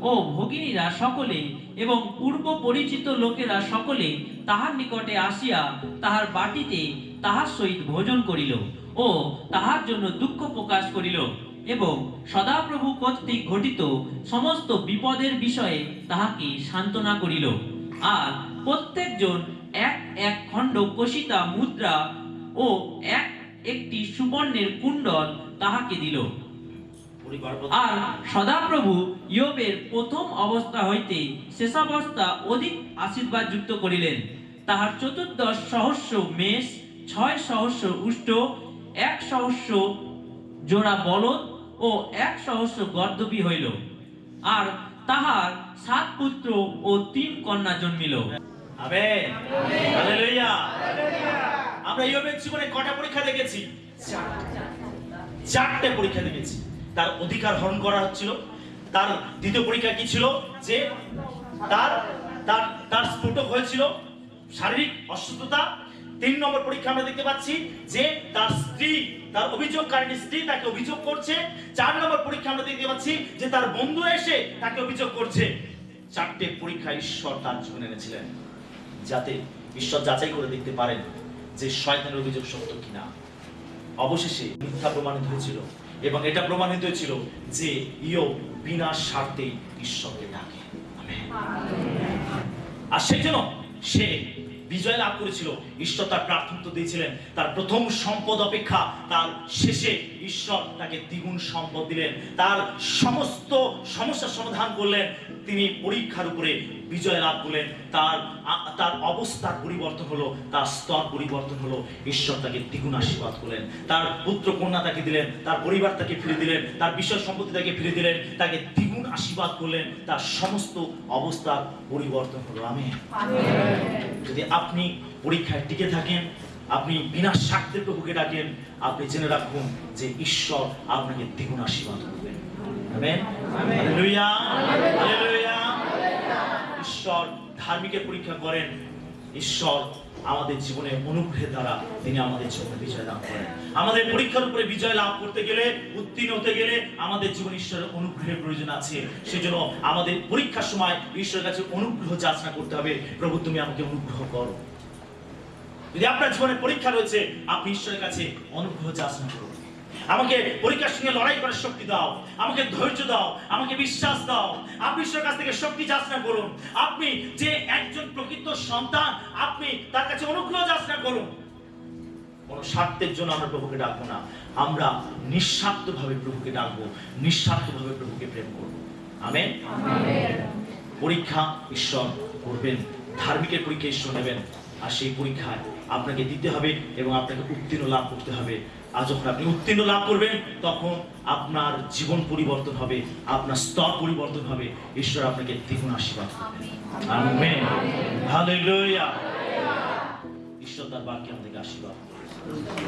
ও ভগিনীরা সকলে এবং পূর্ব পরিচিত লোকেরা সকলে তাহার নিকটে আসিয়া তাহার বাটিতে তাহার সহিত ভোজন করিল ও তাহার জন্য দুঃখ প্রকাশ করিল এবং সদাপ্রভু কর্তৃক ঘটিত সমস্ত বিপদের বিষয়ে তাহাকে সান্ত্বনা করিল। আর প্রত্যেকজন এক এক খণ্ড কষিতা মুদ্রা ও একটি সুবর্ণের কুণ্ডল তাহাকে দিল। আর সদাপ্রভু ইয়োবের প্রথম অবস্থা হইতে শেষাবস্থা অধিক আশীর্বাদ যুক্ত করিলেন। তাহার 14 সহস্র মেষ, 6 সহস্র উষ্ট, 1 সহস্র জোড়া বলদ ও 1 সহস্র গর্দভী হইল। আর তাহার 7 পুত্র ও 3 কন্যা জন্মিল। আমেন, হালেলুয়া। আমরা ইয়োবের জীবনে কটা পরীক্ষা দেখেছি? 4টে পরীক্ষা দেখেছি। তার অধিকার হরণ করা হচ্ছিল। তার দ্বিতীয় পরীক্ষা কি ছিল? যে তার তার তার স্ফোটক হয়েছিল, শারীরিক অসুস্থতা। 3 নম্বর পরীক্ষা আমরা দেখতে পাচ্ছি যে তার স্ত্রী, তার অভিযোগকারী স্ত্রী তাকে অভিযোগ করছে। 4 নম্বর পরীক্ষা আমরা দেখতে পাচ্ছি যে তার বন্ধু এসে তাকে অভিযোগ করছে। 4টে পরীক্ষা ঈশ্বর তার জীবনে এনেছিলেন, যাতে ঈশ্বর যাচাই করে দেখতে পারেন যে শয়তানের অভিযোগ সত্য কিনা। অবশেষে মিথ্যা প্রমাণিত হয়েছিল এবং এটা প্রমাণিত হয়েছিল যে ইয়োব বিনা স্বার্থে ঈশ্বরকে ডাকে। আমেন। আর সেই জন্য সে বিজয় লাভ করেছিল। ঈশ্বর তার প্রার্থনা দিয়েছিলেন। তার প্রথম সম্পদ অপেক্ষা তার শেষে ঈশ্বর তাকে দ্বিগুণ সম্পদ দিলেন। তার সমস্ত সমস্যার সমাধান করলেন। তিনি পরীক্ষার উপরে বিজয় লাভ করলেন। তার অবস্থার পরিবর্তন হলো, তার স্তর পরিবর্তন হলো। ঈশ্বর তাকে দ্বিগুণ আশীর্বাদ করলেন। তার পুত্র কন্যা তাকে দিলেন, তার পরিবার তাকে ফিরে দিলেন, তার বিষয় সম্পত্তি তাকে ফিরে দিলেন, তাকে দ্বিগুণ আশীর্বাদ করলেন। তার সমস্ত অবস্থার পরিবর্তন হলো। আমেন। যদি আপনি পরীক্ষায় টিকে থাকেন, আপনি বিনা স্বার্থে প্রভুকে ডাকেন, আপনি জেনে রাখুন যে ঈশ্বর আপনাকে দ্বিগুণ আশীর্বাদ করবেন। Amen, hallelujah, hallelujah. ঈশ্বর ধার্মিকের পরীক্ষা করেন। ঈশ্বর আমাদের জীবনে অনুগ্রহের দ্বারা তিনি আমাদের জীবনে বিজয় লাভ করেন। আমাদের পরীক্ষার উপরে বিজয় লাভ করতে গেলে, উত্তীর্ণ হতে গেলে আমাদের জীবনে ঈশ্বরের অনুগ্রহের প্রয়োজন আছে। সেজন্য আমাদের পরীক্ষার সময় ঈশ্বরের কাছে অনুগ্রহ যাচনা করতে হবে। প্রভু, তুমি আমাকে অনুগ্রহ করো। যদি আপনার জীবনে পরীক্ষা রয়েছে, আপনি ঈশ্বরের কাছে অনুগ্রহ যাচনা করুন। আমাকে পরীক্ষার সঙ্গে লড়াই করার শক্তি দাও, আমাকে ধৈর্য দাও, আমাকে বিশ্বাস দাও। আপনি ঈশ্বরের কাছ থেকে শক্তি যাচনা করুন। আপনি যে একজন প্রকৃত সন্তান, আপনি তার কাছে অনুগ্রহ যাচনা করুন। কোন স্বার্থের জন্য আমরা প্রভুকে ডাকবো না, আমরা নিঃস্বার্থভাবে প্রভুকে ডাকবো, নিঃস্বার্থভাবে প্রভুকে প্রেম করবো। আমেন। পরীক্ষা ঈশ্বর করবেন, ধার্মিকের পরীক্ষা ঈশ্বর নেবেন। আর সেই পরীক্ষায় আপনাকে দিতে হবে এবং আপনাকে উত্তীর্ণ লাভ করতে হবে। আর যখন আপনি উত্তীর্ণ লাভ করবেন, তখন আপনার জীবন পরিবর্তন হবে, আপনার স্তর পরিবর্তন হবে। ঈশ্বর আপনাকে দ্বিগুণ আশীর্বাদ করবেন। Amen, hallelujah. ঈশ্বর তার বাক্যে আমাদেরকে আশীর্বাদ করবেন।